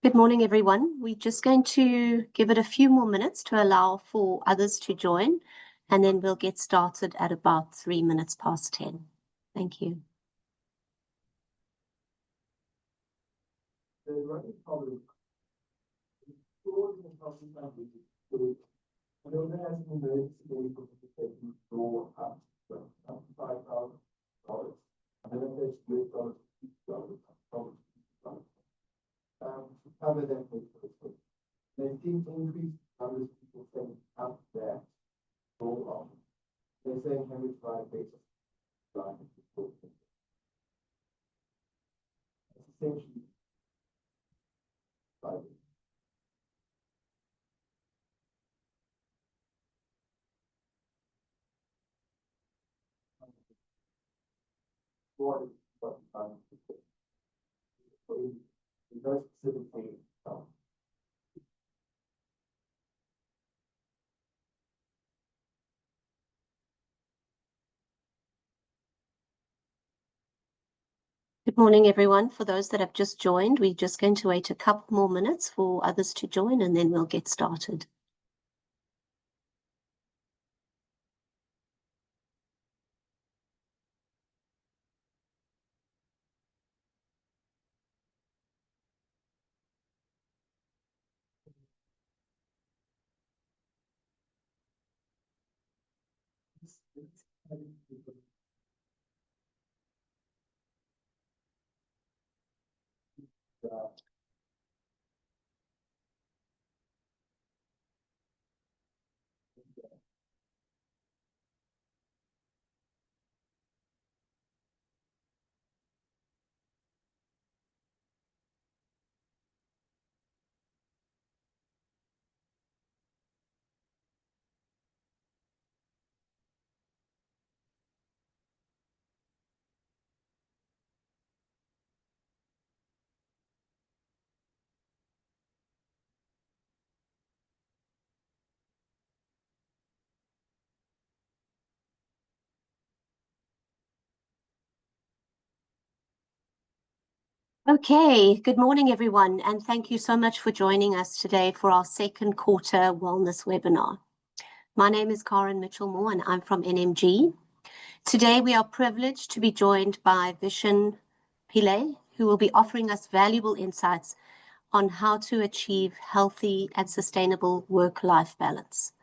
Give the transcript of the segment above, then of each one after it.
Good morning, everyone. We're just going to give it a few more minutes to allow for others to join, and then we'll get started at about 3 minutes past 10. Thank you. Good morning, everyone. For those that have just joined, we're just going to wait a couple more minutes for others to join, and then we'll get started. Okay, good morning, everyone, and thank you so much for joining us today for our second quarter wellness webinar. My name is Karen Mitchell-Moore, and I'm from NMG. Today, we are privileged to be joined by Vishen Pillai, who will be offering us valuable insights on how to achieve healthy and sustainable work-life balance.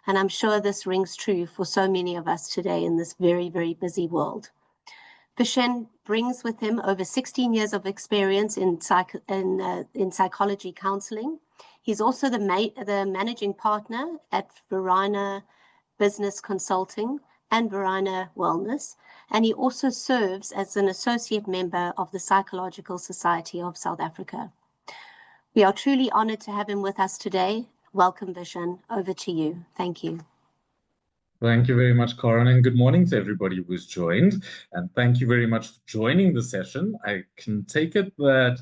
And I'm sure this rings true for so many of us today in this very, very busy world. Vishen brings with him over 16 years of experience in psychology counseling. He's also the managing partner at Verina Business Consulting and Verina Wellness, and he also serves as an associate member of the Psychological Society of South Africa. We are truly honored to have him with us today. Welcome, Vishen. Over to you. Thank you. Thank you very much, Karen, and good morning to everybody who's joined. And thank you very much for joining the session. I can take it that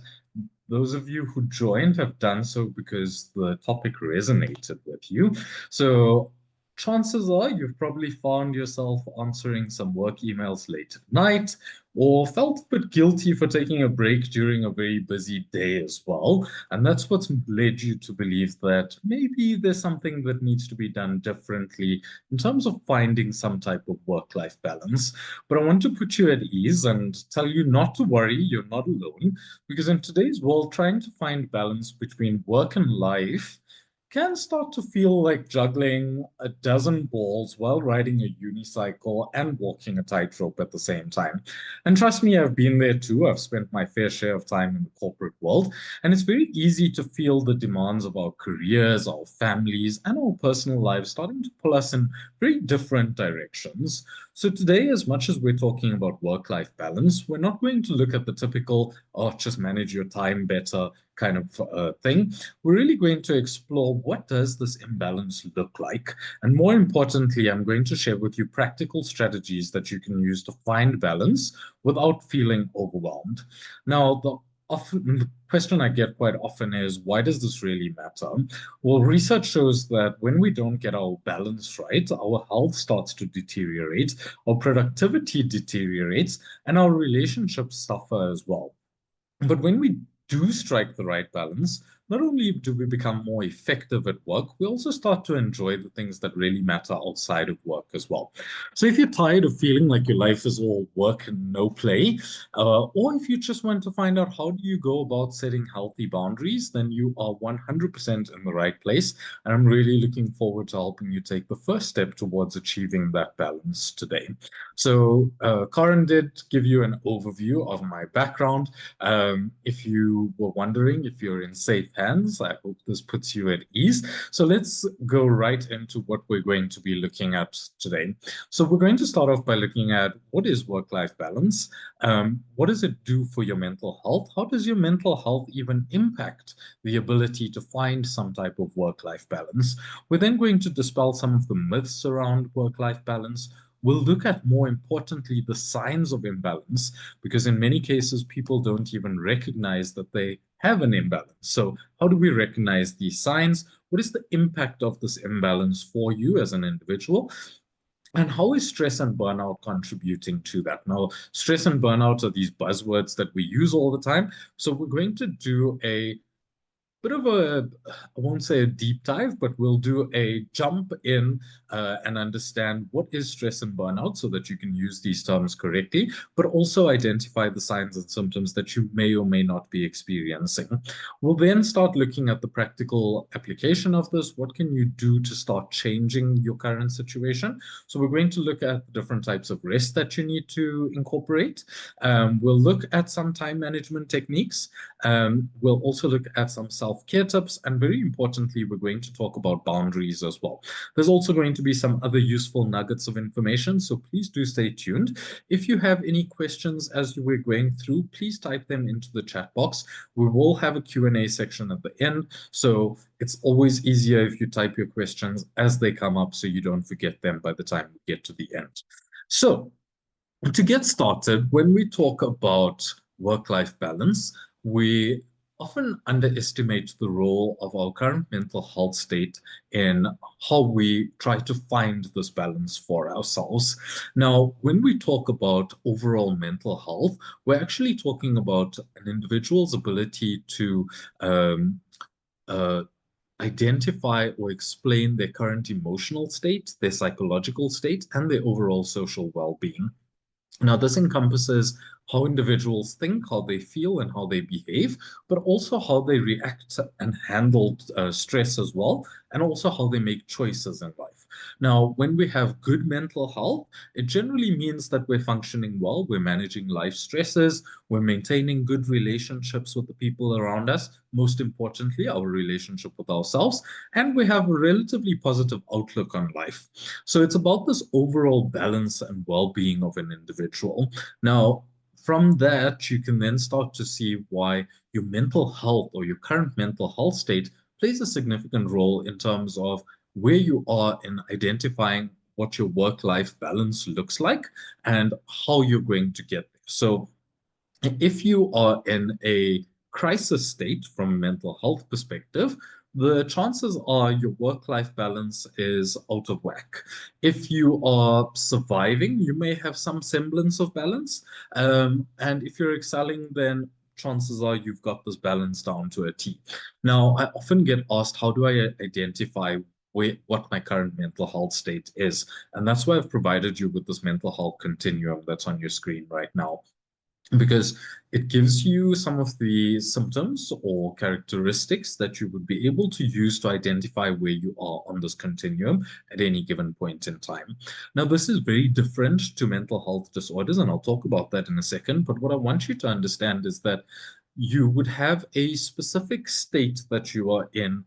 those of you who joined have done so because the topic resonated with you. So chances are you've probably found yourself answering some work emails late at night, or felt a bit guilty for taking a break during a very busy day as well. And that's what's led you to believe that maybe there's something that needs to be done differently in terms of finding some type of work-life balance. But I want to put you at ease and tell you not to worry, you're not alone, because in today's world, trying to find balance between work and life can start to feel like juggling a dozen balls while riding a unicycle and walking a tightrope at the same time. And trust me, I've been there too. I've spent my fair share of time in the corporate world, and it's very easy to feel the demands of our careers, our families, and our personal lives starting to pull us in very different directions. So today, as much as we're talking about work-life balance, we're not going to look at the typical, oh, just manage your time better kind of thing. We're really going to explore what does this imbalance look like? And more importantly, I'm going to share with you practical strategies that you can use to find balance without feeling overwhelmed. Now, the question I get quite often is, why does this really matter? Well, research shows that when we don't get our balance right, our health starts to deteriorate, our productivity deteriorates, and our relationships suffer as well. But when we do strike the right balance, not only do we become more effective at work, we also start to enjoy the things that really matter outside of work as well. So if you're tired of feeling like your life is all work and no play, or if you just want to find out how do you go about setting healthy boundaries, then you are 100% in the right place. And I'm really looking forward to helping you take the first step towards achieving that balance today. So Karan did give you an overview of my background. If you were wondering if you're in safe hands, I hope this puts you at ease. So let's go right into what we're going to be looking at today. So we're going to start off by looking at what is work-life balance? What does it do for your mental health? How does your mental health even impact the ability to find some type of work-life balance? We're then going to dispel some of the myths around work-life balance. We'll look at, more importantly, the signs of imbalance, because in many cases, people don't even recognize that they have an imbalance. So how do we recognize these signs? What is the impact of this imbalance for you as an individual? And how is stress and burnout contributing to that? Now, stress and burnout are these buzzwords that we use all the time. So we're going to do a bit of a, I won't say a deep dive, but we'll do a jump in and understand what is stress and burnout so that you can use these terms correctly, but also identify the signs and symptoms that you may or may not be experiencing. We'll then start looking at the practical application of this. What can you do to start changing your current situation? So we're going to look at the different types of rest that you need to incorporate. We'll look at some time management techniques. We'll also look at some self-care tips, and very importantly, we're going to talk about boundaries as well. There's also going to be some other useful nuggets of information, so please do stay tuned. If you have any questions as we're going through, please type them into the chat box. We will have a Q&A section at the end, so it's always easier if you type your questions as they come up so you don't forget them by the time we get to the end. So to get started, when we talk about work-life balance, we often underestimate the role of our current mental health state in how we try to find this balance for ourselves. Now, when we talk about overall mental health, we're actually talking about an individual's ability to uh, identify or explain their current emotional state, their psychological state, and their overall social well-being. Now, this encompasses how individuals think, how they feel, and how they behave, but also how they react and handle stress as well, and also how they make choices in life. Now, when we have good mental health, it generally means that we're functioning well, we're managing life stresses, we're maintaining good relationships with the people around us, most importantly, our relationship with ourselves, and we have a relatively positive outlook on life. So it's about this overall balance and well-being of an individual. Now, from that, you can then start to see why your mental health or your current mental health state plays a significant role in terms of where you are in identifying what your work-life balance looks like and how you're going to get there. So if you are in a crisis state from a mental health perspective, the chances are your work-life balance is out of whack. If you are surviving, you may have some semblance of balance. And if you're excelling, then chances are you've got this balance down to a T. Now, I often get asked, how do I identify what my current mental health state is? And that's why I've provided you with this mental health continuum that's on your screen right now, because it gives you some of the symptoms or characteristics that you would be able to use to identify where you are on this continuum at any given point in time. Now, this is very different to mental health disorders, and I'll talk about that in a second. But what I want you to understand is that you would have a specific state that you are in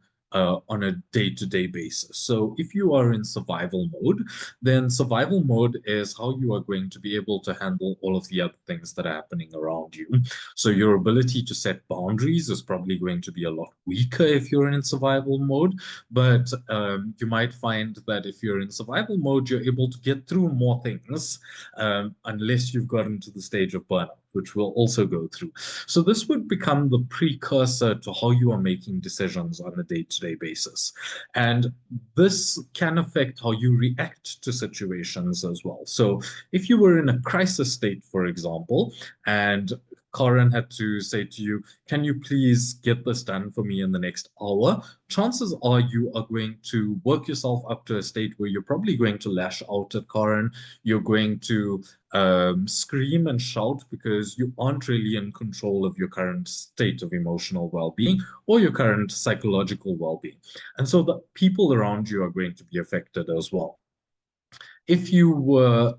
on a day-to-day basis. So if you are in survival mode, then survival mode is how you are going to be able to handle all of the other things that are happening around you. So your ability to set boundaries is probably going to be a lot weaker if you're in survival mode, but you might find that if you're in survival mode, you're able to get through more things unless you've gotten to the stage of burnout, which we'll also go through. So this would become the precursor to how you are making decisions on a day-to-day basis. And this can affect how you react to situations as well. So if you were in a crisis state, for example, and Karen had to say to you, can you please get this done for me in the next hour? Chances are you are going to work yourself up to a state where you're probably going to lash out at Karen. You're going to scream and shout because you aren't really in control of your current state of emotional well-being or your current psychological well-being. And so the people around you are going to be affected as well. If you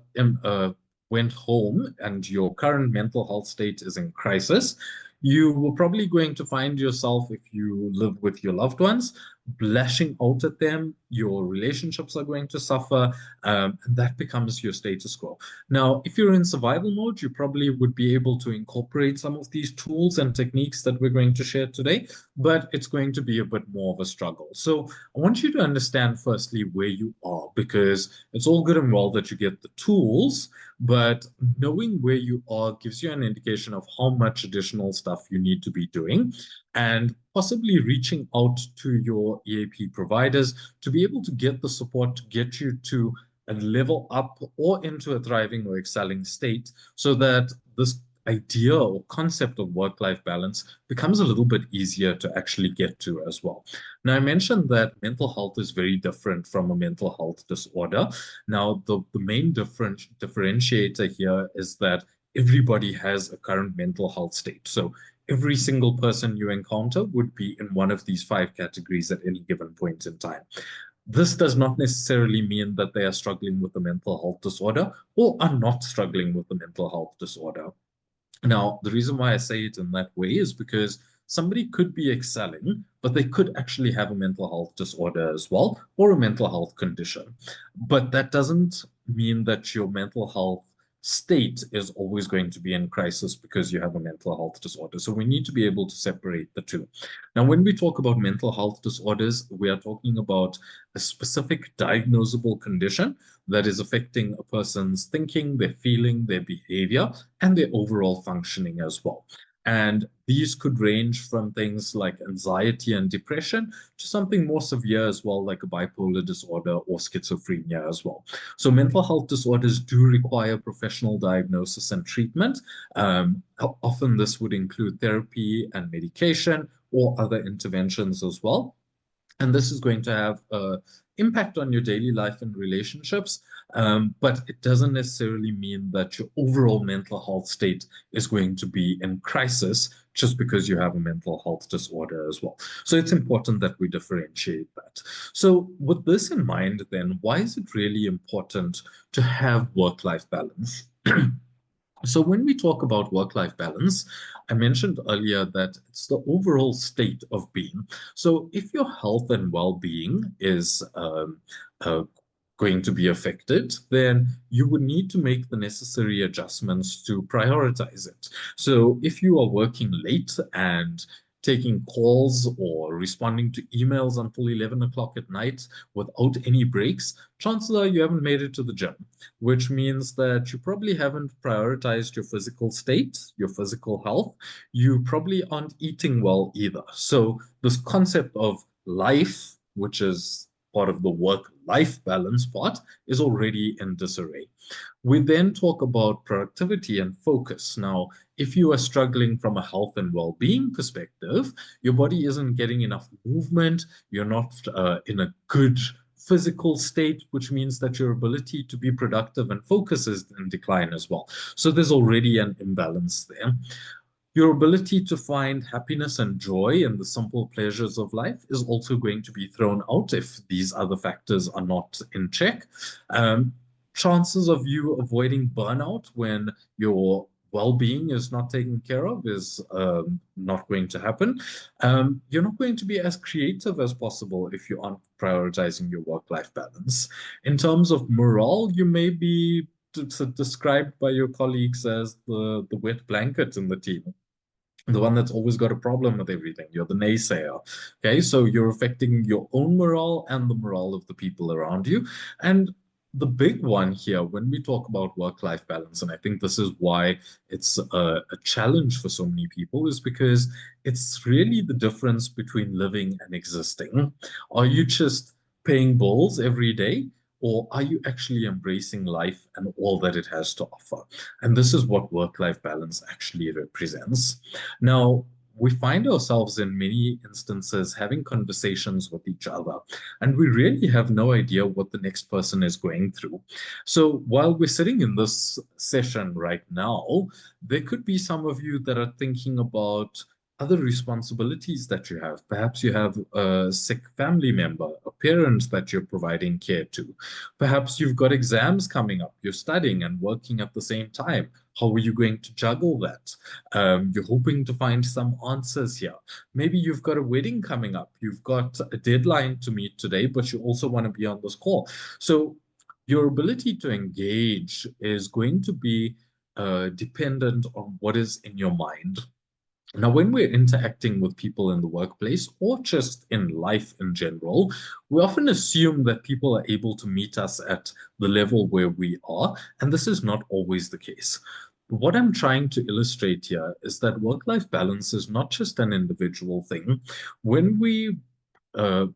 went home and your current mental health state is in crisis, you were probably going to find yourself, if you live with your loved ones, lashing out at them. Your relationships are going to suffer, and that becomes your status quo. Now, if you're in survival mode, you probably would be able to incorporate some of these tools and techniques that we're going to share today, but it's going to be a bit more of a struggle. So I want you to understand firstly where you are, because it's all good and well that you get the tools, but knowing where you are gives you an indication of how much additional stuff you need to be doing, and possibly reaching out to your EAP providers to be able to get the support to get you to a level up or into a thriving or excelling state, so that this idea or concept of work-life balance becomes a little bit easier to actually get to as well. Now, I mentioned that mental health is very different from a mental health disorder. Now, the main differentiator here is that everybody has a current mental health state. So every single person you encounter would be in one of these 5 categories at any given point in time. This does not necessarily mean that they are struggling with a mental health disorder or are not struggling with a mental health disorder. Now, the reason why I say it in that way is because somebody could be excelling, but they could actually have a mental health disorder as well, or a mental health condition. But that doesn't mean that your mental health state is always going to be in crisis because you have a mental health disorder. So we need to be able to separate the two. Now, when we talk about mental health disorders, we are talking about a specific diagnosable condition that is affecting a person's thinking, their feeling, their behavior, and their overall functioning as well. And these could range from things like anxiety and depression to something more severe as well, like a bipolar disorder or schizophrenia as well. So mental health disorders do require professional diagnosis and treatment. Often this would include therapy and medication or other interventions as well. And this is going to have an impact on your daily life and relationships, but it doesn't necessarily mean that your overall mental health state is going to be in crisis just because you have a mental health disorder as well. So it's important that we differentiate that. So with this in mind, then, why is it really important to have work-life balance? So when we talk about work-life balance, I mentioned earlier that it's the overall state of being. So if your health and well-being is uh, going to be affected, then you would need to make the necessary adjustments to prioritize it. So if you are working late and taking calls or responding to emails until 11 o'clock at night without any breaks, chances are you haven't made it to the gym, which means that you probably haven't prioritized your physical state, your physical health. You probably aren't eating well either. So this concept of life, which is part of the work-life balance part, is already in disarray. We then talk about productivity and focus. Now, if you are struggling from a health and well-being perspective, your body isn't getting enough movement, you're not in a good physical state, which means that your ability to be productive and focus is in decline as well. So there's already an imbalance there. Your ability to find happiness and joy in the simple pleasures of life is also going to be thrown out if these other factors are not in check. Chances of you avoiding burnout when your well-being is not taken care of, is not going to happen. You're not going to be as creative as possible if you aren't prioritizing your work-life balance. In terms of morale, you may be described by your colleagues as the wet blanket in the team, the one that's always got a problem with everything. You're the naysayer. Okay, so you're affecting your own morale and the morale of the people around you. And the big one here, when we talk about work-life balance, and I think this is why it's a challenge for so many people, is because it's really the difference between living and existing. Are you just paying bills every day? Or are you actually embracing life and all that it has to offer? And this is what work-life balance actually represents. Now, we find ourselves in many instances having conversations with each other, and we really have no idea what the next person is going through. So while we're sitting in this session right now, there could be some of you that are thinking about other responsibilities that you have. Perhaps you have a sick family member, a parent that you're providing care to. Perhaps you've got exams coming up, you're studying and working at the same time. How are you going to juggle that? You're hoping to find some answers here. Maybe you've got a wedding coming up. You've got a deadline to meet today, but you also want to be on this call. So your ability to engage is going to be dependent on what is in your mind. Now, when we're interacting with people in the workplace or just in life in general, we often assume that people are able to meet us at the level where we are, and this is not always the case. What I'm trying to illustrate here is that work-life balance is not just an individual thing. When we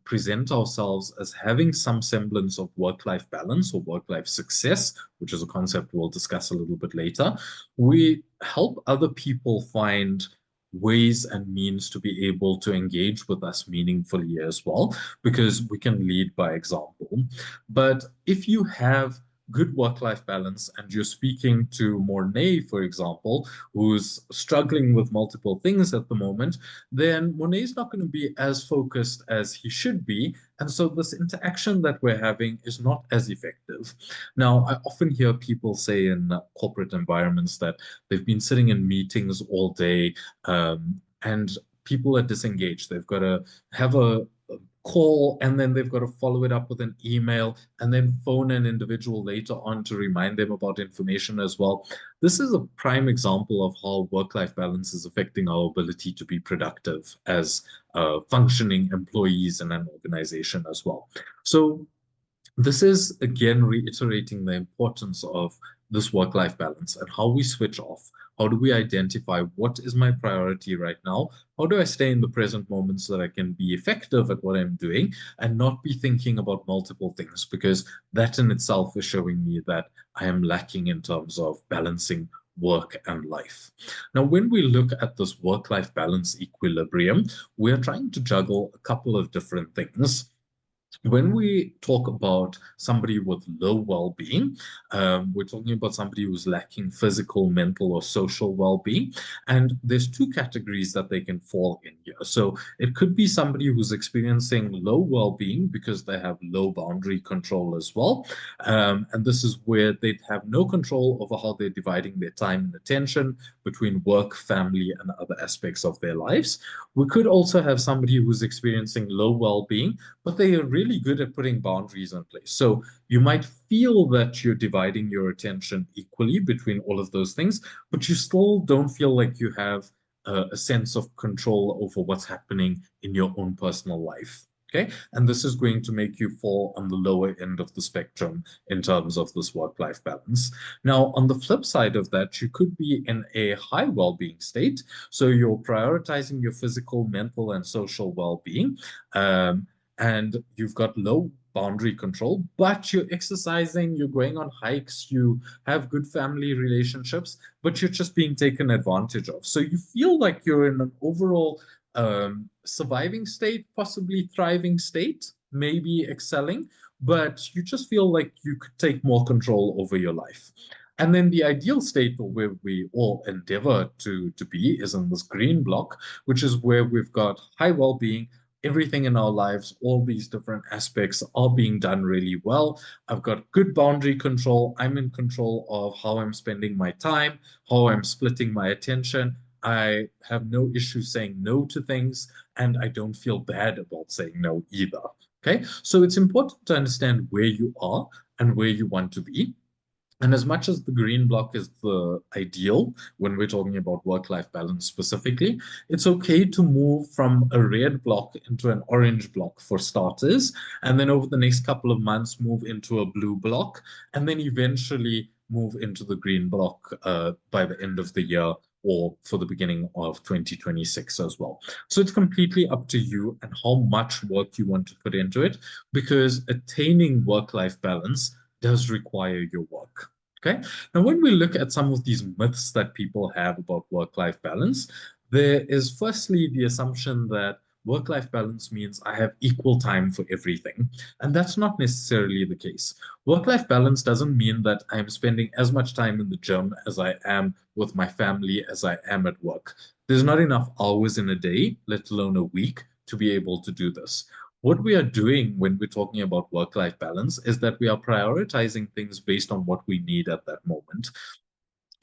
present ourselves as having some semblance of work-life balance or work-life success, which is a concept we'll discuss a little bit later, we help other people find ways and means to be able to engage with us meaningfully as well, because we can lead by example. But if you have good work-life balance and you're speaking to Mornay, for example, who's struggling with multiple things at the moment, then Monet's not going to be as focused as he should be. And so this interaction that we're having is not as effective. Now, I often hear people say in corporate environments that they've been sitting in meetings all day, and people are disengaged. They've got to have a call and then they've got to follow it up with an email and then phone an individual later on to remind them about information as well. This is a prime example of how work-life balance is affecting our ability to be productive as functioning employees in an organization as well. So this is again reiterating the importance of this work-life balance and how we switch off. How do we identify what is my priority right now? How do I stay in the present moment so that I can be effective at what I'm doing and not be thinking about multiple things? Because that in itself is showing me that I am lacking in terms of balancing work and life. Now, when we look at this work-life balance equilibrium, we're trying to juggle a couple of different things. When we talk about somebody with low well-being, we're talking about somebody who's lacking physical, mental, or social well-being. And there's two categories that they can fall in here. So it could be somebody who's experiencing low well-being because they have low boundary control as well. And this is where they'd have no control over how they're dividing their time and attention between work, family, and other aspects of their lives. We could also have somebody who's experiencing low well-being, but they are really good at putting boundaries in place. So you might feel that you're dividing your attention equally between all of those things, but you still don't feel like you have a sense of control over what's happening in your own personal life. Okay, and this is going to make you fall on the lower end of the spectrum in terms of this work-life balance. Now, on the flip side of that, you could be in a high well-being state. So you're prioritizing your physical, mental, and social well-being. And you've got low boundary control, but you're exercising, you're going on hikes, you have good family relationships, but you're just being taken advantage of. So you feel like you're in an overall surviving state, possibly thriving state, maybe excelling, but you just feel like you could take more control over your life. And then the ideal state where we all endeavor to be is in this green block, which is where we've got high well-being, everything in our lives, all these different aspects are being done really well. I've got good boundary control. I'm in control of how I'm spending my time, how I'm splitting my attention. I have no issue saying no to things, and I don't feel bad about saying no either. Okay, so it's important to understand where you are and where you want to be. And as much as the green block is the ideal when we're talking about work-life balance specifically, it's okay to move from a red block into an orange block for starters, and then over the next couple of months move into a blue block, and then eventually move into the green block by the end of the year or for the beginning of 2026 as well. So it's completely up to you and how much work you want to put into it, because attaining work-life balance does require your work. Okay. Now, when we look at some of these myths that people have about work-life balance, there is firstly the assumption that work-life balance means I have equal time for everything. And that's not necessarily the case. Work-life balance doesn't mean that I'm spending as much time in the gym as I am with my family as I am at work. There's not enough hours in a day, let alone a week, to be able to do this. What we are doing when we're talking about work-life balance is that we are prioritizing things based on what we need at that moment.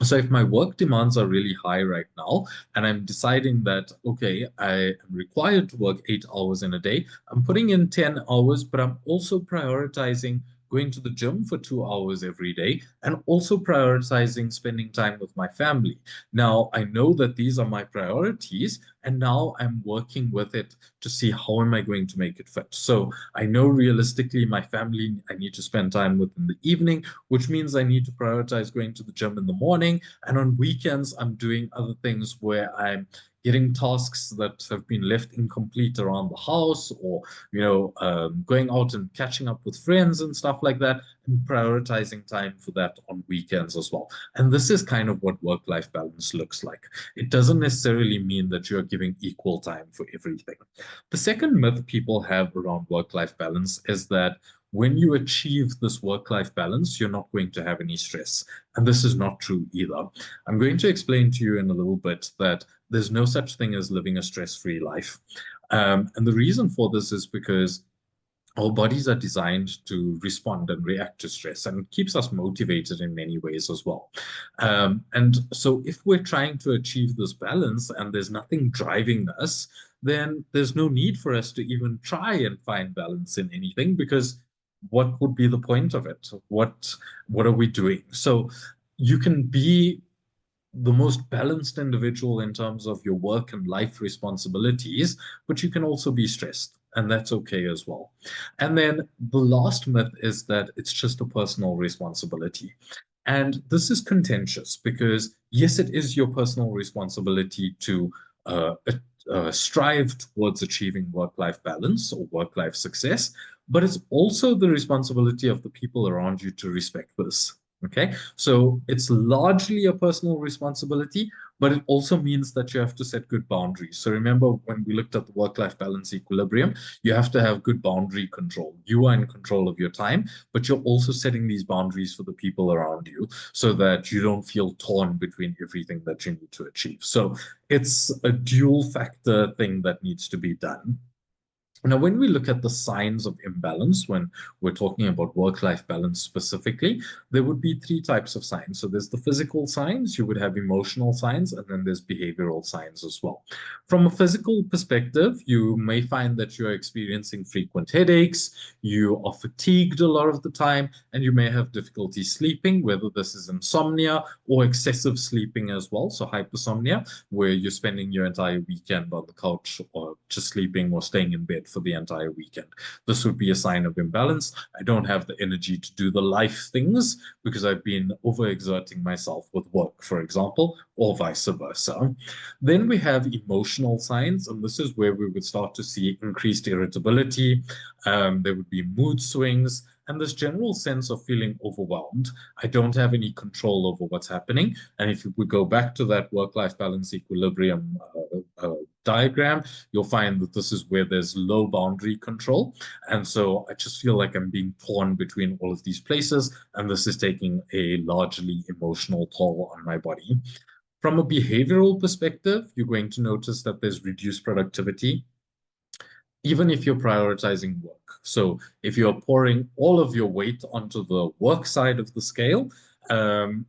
So if my work demands are really high right now, and I'm deciding that, okay, I am required to work 8 hours in a day, I'm putting in 10 hours, but I'm also prioritizing going to the gym for 2 hours every day and also prioritizing spending time with my family. Now, I know that these are my priorities, and now I'm working with it to see how am I going to make it fit. So I know realistically my family, I need to spend time with in the evening, which means I need to prioritize going to the gym in the morning. And on weekends, I'm doing other things where I'm getting tasks that have been left incomplete around the house, or going out and catching up with friends and stuff like that, and prioritizing time for that on weekends as well. And this is kind of what work-life balance looks like. It doesn't necessarily mean that you're giving equal time for everything. The second myth people have around work-life balance is that when you achieve this work-life balance, you're not going to have any stress. And this is not true either. I'm going to explain to you in a little bit that there's no such thing as living a stress-free life. And the reason for this is because our bodies are designed to respond and react to stress, and it keeps us motivated in many ways as well. And so if we're trying to achieve this balance and there's nothing driving us, then there's no need for us to even try and find balance in anything, because what would be the point of it? What are we doing? So you can be the most balanced individual in terms of your work and life responsibilities, but you can also be stressed, and that's okay as well. And then the last myth is that it's just a personal responsibility. And this is contentious because, yes, it is your personal responsibility to strive towards achieving work-life balance or work-life success, but it's also the responsibility of the people around you to respect this. Okay, so it's largely a personal responsibility, but it also means that you have to set good boundaries. So remember, when we looked at the work-life balance equilibrium, you have to have good boundary control. You are in control of your time, but you're also setting these boundaries for the people around you so that you don't feel torn between everything that you need to achieve. So it's a dual factor thing that needs to be done. Now, when we look at the signs of imbalance, when we're talking about work-life balance specifically, there would be three types of signs. So there's the physical signs, you would have emotional signs, and then there's behavioral signs as well. From a physical perspective, you may find that you're experiencing frequent headaches, you are fatigued a lot of the time, and you may have difficulty sleeping, whether this is insomnia or excessive sleeping as well. So hypersomnia, where you're spending your entire weekend on the couch or just sleeping or staying in bed for the entire weekend. This would be a sign of imbalance. I don't have the energy to do the life things because I've been overexerting myself with work, for example, or vice versa. Then we have emotional signs, and this is where we would start to see increased irritability. There would be mood swings and this general sense of feeling overwhelmed. I don't have any control over what's happening. And if we go back to that work-life balance equilibrium diagram, you'll find that this is where there's low boundary control. And so I just feel like I'm being torn between all of these places, and this is taking a largely emotional toll on my body. From a behavioral perspective, you're going to notice that there's reduced productivity, even if you're prioritizing work. So if you're pouring all of your weight onto the work side of the scale, um,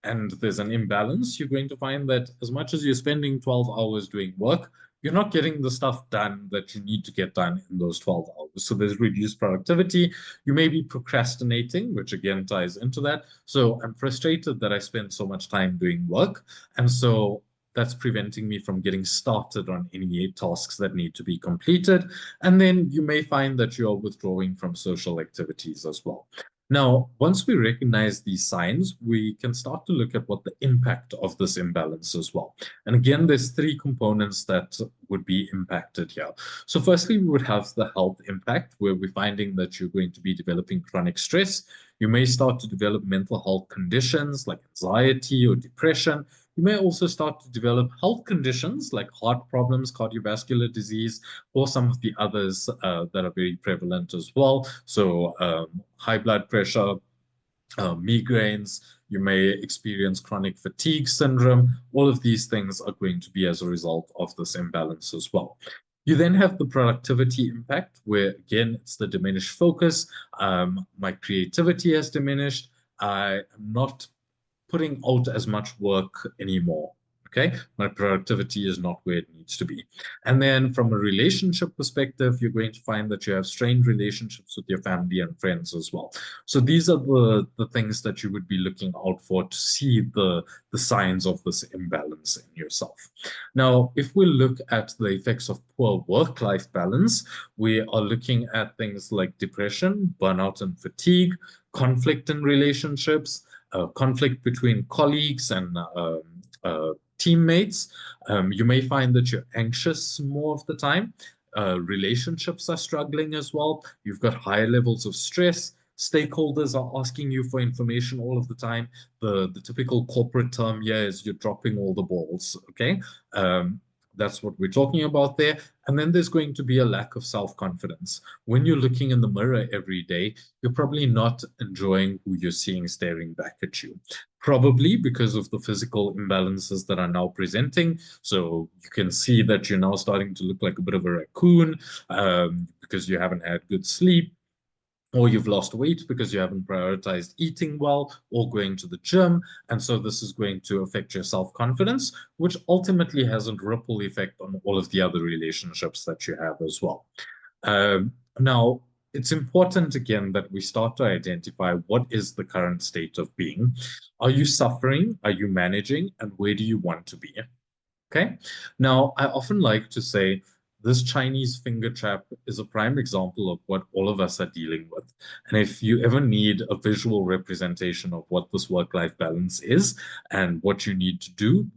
and there's an imbalance, you're going to find that as much as you're spending 12 hours doing work, you're not getting the stuff done that you need to get done in those 12 hours. So there's reduced productivity. You may be procrastinating, which again ties into that. So I'm frustrated that I spend so much time doing work. And so that's preventing me from getting started on any tasks that need to be completed. And then you may find that you're withdrawing from social activities as well. Now, once we recognize these signs, we can start to look at what the impact of this imbalance as well. And again, there's three components that would be impacted here. So firstly, we would have the health impact, where we're finding that you're going to be developing chronic stress. You may start to develop mental health conditions like anxiety or depression. You may also start to develop health conditions like heart problems, cardiovascular disease, or some of the others that are very prevalent as well. So high blood pressure, migraines, you may experience chronic fatigue syndrome. All of these things are going to be as a result of this imbalance as well. You then have the productivity impact, where again, it's the diminished focus. My creativity has diminished. I am not putting out as much work anymore. Okay, my productivity is not where it needs to be. And then from a relationship perspective, you're going to find that you have strained relationships with your family and friends as well. So these are the things that you would be looking out for to see the signs of this imbalance in yourself. Now, if we look at the effects of poor work-life balance, we are looking at things like depression, burnout and fatigue, conflict in relationships, conflict between colleagues and teammates. You may find that you're anxious more of the time. Relationships are struggling as well. You've got higher levels of stress. Stakeholders are asking you for information all of the time. The typical corporate term here is you're dropping all the balls. Okay. That's what we're talking about there. And then there's going to be a lack of self-confidence. When you're looking in the mirror every day, you're probably not enjoying who you're seeing staring back at you. Probably because of the physical imbalances that are now presenting. So you can see that you're now starting to look like a bit of a raccoon because you haven't had good sleep, or you've lost weight because you haven't prioritized eating well or going to the gym. And so this is going to affect your self-confidence, which ultimately has a ripple effect on all of the other relationships that you have as well. Now, it's important again that we start to identify what is the current state of being. Are you suffering? Are you managing? And where do you want to be? Okay. Now, I often like to say this Chinese finger trap is a prime example of what all of us are dealing with. And if you ever need a visual representation of what this work-life balance is and what you need to do,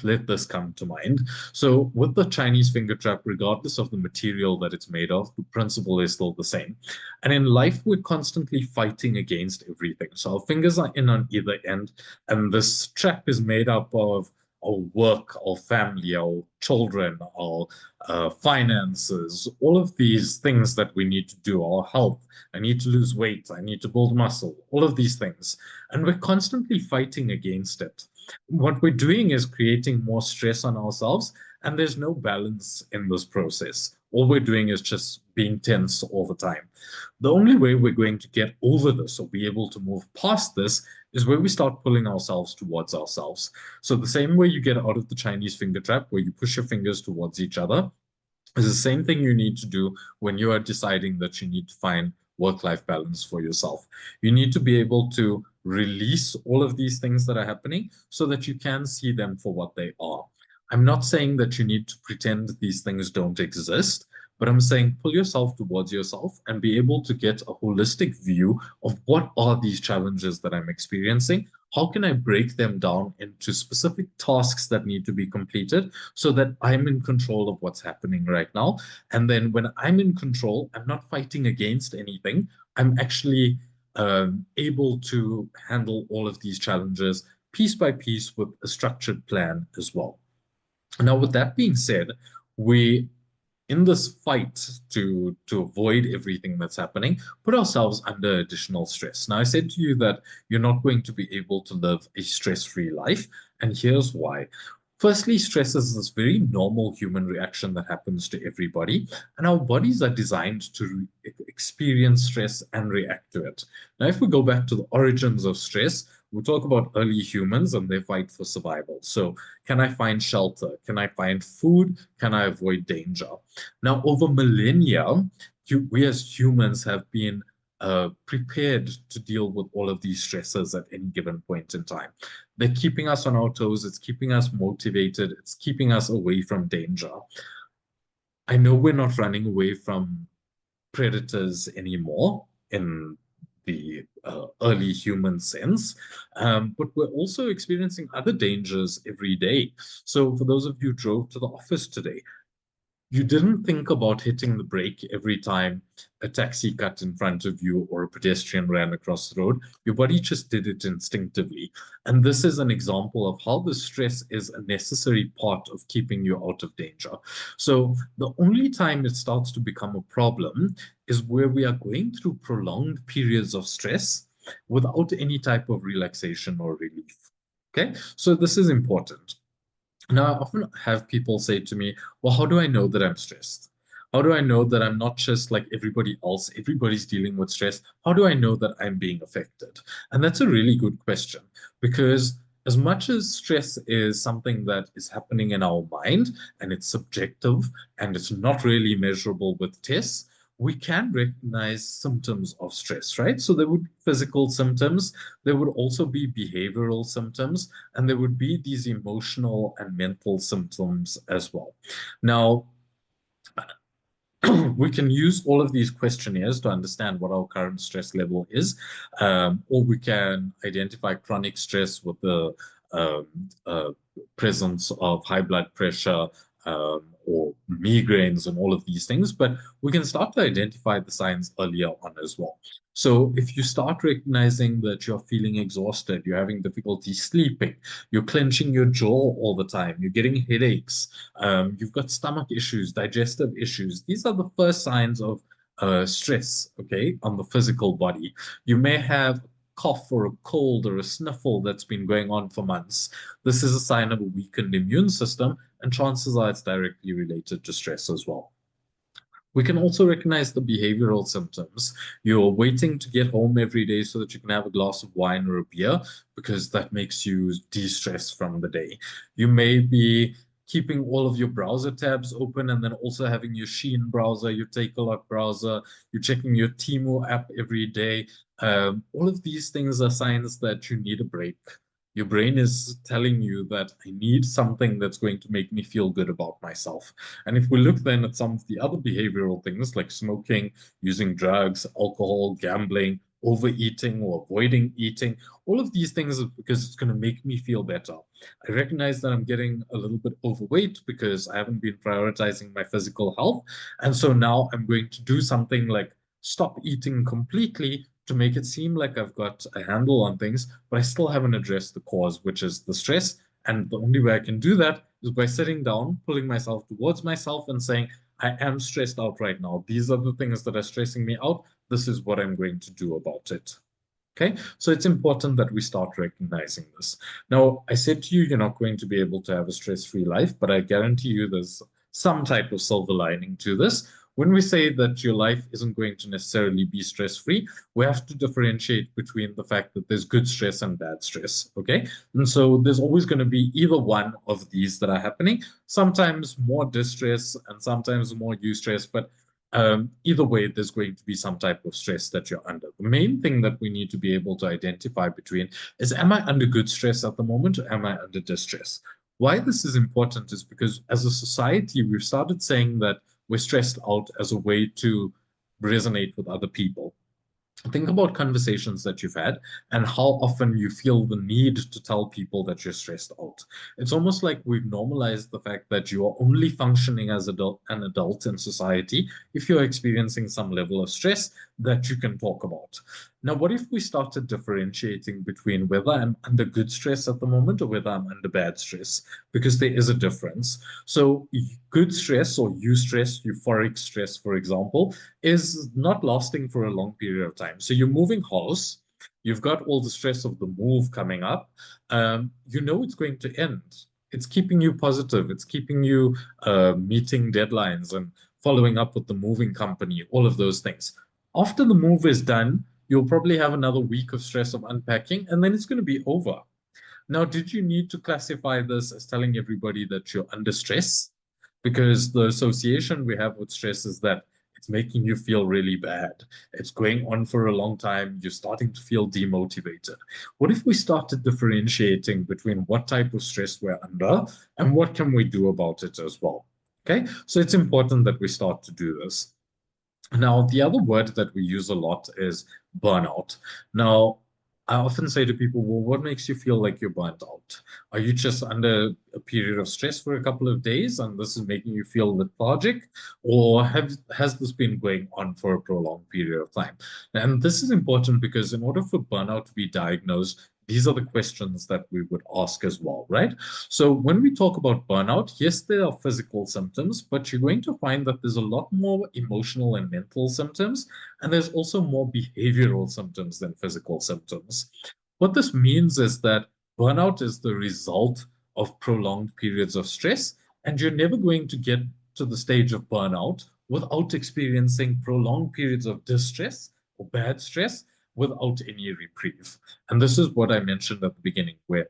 let this come to mind. So with the Chinese finger trap, regardless of the material that it's made of, the principle is still the same. And in life, we're constantly fighting against everything. So our fingers are in on either end, and this trap is made up of our work, our family, our children, our finances, all of these things that we need to do, our health. I need to lose weight. I need to build muscle, all of these things. And we're constantly fighting against it. What we're doing is creating more stress on ourselves, and there's no balance in this process. All we're doing is just being tense all the time. The only way we're going to get over this or be able to move past this is where we start pulling ourselves towards ourselves. So the same way you get out of the Chinese finger trap, where you push your fingers towards each other, is the same thing you need to do when you are deciding that you need to find work-life balance for yourself. You need to be able to release all of these things that are happening so that you can see them for what they are. I'm not saying that you need to pretend these things don't exist, but I'm saying pull yourself towards yourself and be able to get a holistic view of what are these challenges that I'm experiencing. How can I break them down into specific tasks that need to be completed so that I'm in control of what's happening right now? And then when I'm in control, I'm not fighting against anything. I'm actually able to handle all of these challenges piece by piece with a structured plan as well. Now, with that being said, we in this fight to avoid everything that's happening, put ourselves under additional stress. Now, I said to you that you're not going to be able to live a stress-free life, and here's why. Firstly, stress is this very normal human reaction that happens to everybody, and our bodies are designed to experience stress and react to it. Now, if we go back to the origins of stress, we talk about early humans and their fight for survival. So, can I find shelter? Can I find food? Can I avoid danger? Now, over millennia, we as humans have been prepared to deal with all of these stresses at any given point in time. They're keeping us on our toes. It's keeping us motivated. It's keeping us away from danger. I know we're not running away from predators anymore in the early human sense, but we're also experiencing other dangers every day. So, for those of you who drove to the office today, you didn't think about hitting the brake every time a taxi cut in front of you or a pedestrian ran across the road. Your body just did it instinctively. And this is an example of how the stress is a necessary part of keeping you out of danger. So the only time it starts to become a problem is where we are going through prolonged periods of stress without any type of relaxation or relief. Okay, so this is important. Now, I often have people say to me, well, how do I know that I'm stressed? How do I know that I'm not just like everybody else? Everybody's dealing with stress. How do I know that I'm being affected? And that's a really good question because as much as stress is something that is happening in our mind and it's subjective and it's not really measurable with tests, we can recognize symptoms of stress, right? So there would be physical symptoms, there would also be behavioral symptoms, and there would be these emotional and mental symptoms as well. Now, we can use all of these questionnaires to understand what our current stress level is, or we can identify chronic stress with the um, uh, presence of high blood pressure or migraines and all of these things. But we can start to identify the signs earlier on as well. So if you start recognizing that you're feeling exhausted, you're having difficulty sleeping, you're clenching your jaw all the time, you're getting headaches, you've got stomach issues, digestive issues. These are the first signs of stress, okay, on the physical body. You may have a cough or a cold or a sniffle that's been going on for months. This is a sign of a weakened immune system, and chances are it's directly related to stress as well. We can also recognize the behavioral symptoms. You're waiting to get home every day so that you can have a glass of wine or a beer because that makes you de-stress from the day. You may be keeping all of your browser tabs open and then also having your Shein browser, your Takealot browser, you're checking your Temu app every day. All of these things are signs that you need a break. Your brain is telling you that I need something that's going to make me feel good about myself. And if we look then at some of the other behavioral things like smoking, using drugs, alcohol, gambling, overeating or avoiding eating, all of these things is because it's going to make me feel better. I recognize that I'm getting a little bit overweight because I haven't been prioritizing my physical health. And so now I'm going to do something like stop eating completely to make it seem like I've got a handle on things, but I still haven't addressed the cause, which is the stress. And the only way I can do that is by sitting down, pulling myself towards myself and saying, I am stressed out right now. These are the things that are stressing me out. This is what I'm going to do about it. Okay, so it's important that we start recognizing this. Now, I said to you, you're not going to be able to have a stress-free life, but I guarantee you there's some type of silver lining to this. When we say that your life isn't going to necessarily be stress-free, we have to differentiate between the fact that there's good stress and bad stress, okay? And so there's always going to be either one of these that are happening, sometimes more distress and sometimes more eustress, but either way, there's going to be some type of stress that you're under. The main thing that we need to be able to identify between is, am I under good stress at the moment or am I under distress? Why this is important is because as a society, we've started saying that we're stressed out as a way to resonate with other people. Think about conversations that you've had and how often you feel the need to tell people that you're stressed out. It's almost like we've normalized the fact that you are only functioning as an adult in society if you're experiencing some level of stress that you can talk about. Now, what if we started differentiating between whether I'm under good stress at the moment or whether I'm under bad stress? Because there is a difference. So, good stress or eustress, euphoric stress, for example, is not lasting for a long period of time. So you're moving house, you've got all the stress of the move coming up. You know it's going to end. It's keeping you positive. It's keeping you meeting deadlines and following up with the moving company, all of those things. After the move is done, you'll probably have another week of stress of unpacking, and then it's going to be over. Now, did you need to classify this as telling everybody that you're under stress? Because the association we have with stress is that it's making you feel really bad. It's going on for a long time. You're starting to feel demotivated. What if we started differentiating between what type of stress we're under and what can we do about it as well? Okay, so it's important that we start to do this. Now, the other word that we use a lot is burnout. Now, I often say to people, well, what makes you feel like you're burnt out? Are you just under a period of stress for a couple of days and this is making you feel lethargic? Or has this been going on for a prolonged period of time? And this is important because in order for burnout to be diagnosed, these are the questions that we would ask as well, right? So when we talk about burnout, yes, there are physical symptoms, but you're going to find that there's a lot more emotional and mental symptoms, and there's also more behavioral symptoms than physical symptoms. What this means is that burnout is the result of prolonged periods of stress, and you're never going to get to the stage of burnout without experiencing prolonged periods of distress or bad stress without any reprieve. And this is what I mentioned at the beginning, where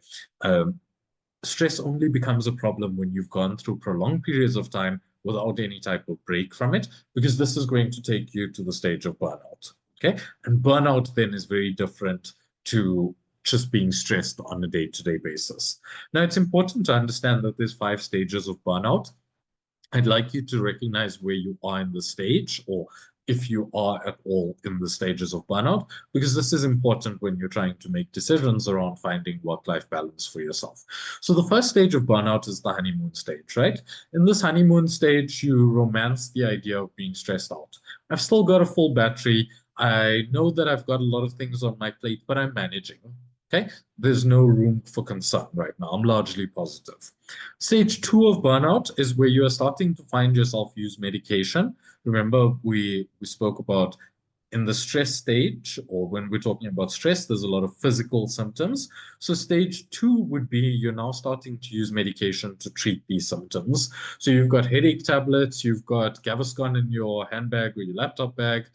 stress only becomes a problem when you've gone through prolonged periods of time without any type of break from it, because this is going to take you to the stage of burnout. Okay. And burnout then is very different to just being stressed on a day-to-day basis. Now, it's important to understand that there's 5 stages of burnout. I'd like you to recognize where you are in the stage, or if you are at all in the stages of burnout, because this is important when you're trying to make decisions around finding work-life balance for yourself. So the first stage of burnout is the honeymoon stage, right? In this honeymoon stage, you romance the idea of being stressed out. I've still got a full battery. I know that I've got a lot of things on my plate, but I'm managing. Okay, there's no room for concern right now. I'm largely positive. Stage 2 of burnout is where you are starting to find yourself use medication. Remember, we spoke about in the stress stage, or when we're talking about stress, there's a lot of physical symptoms. So stage 2 would be you're now starting to use medication to treat these symptoms. So you've got headache tablets, you've got Gaviscon in your handbag or your laptop bag,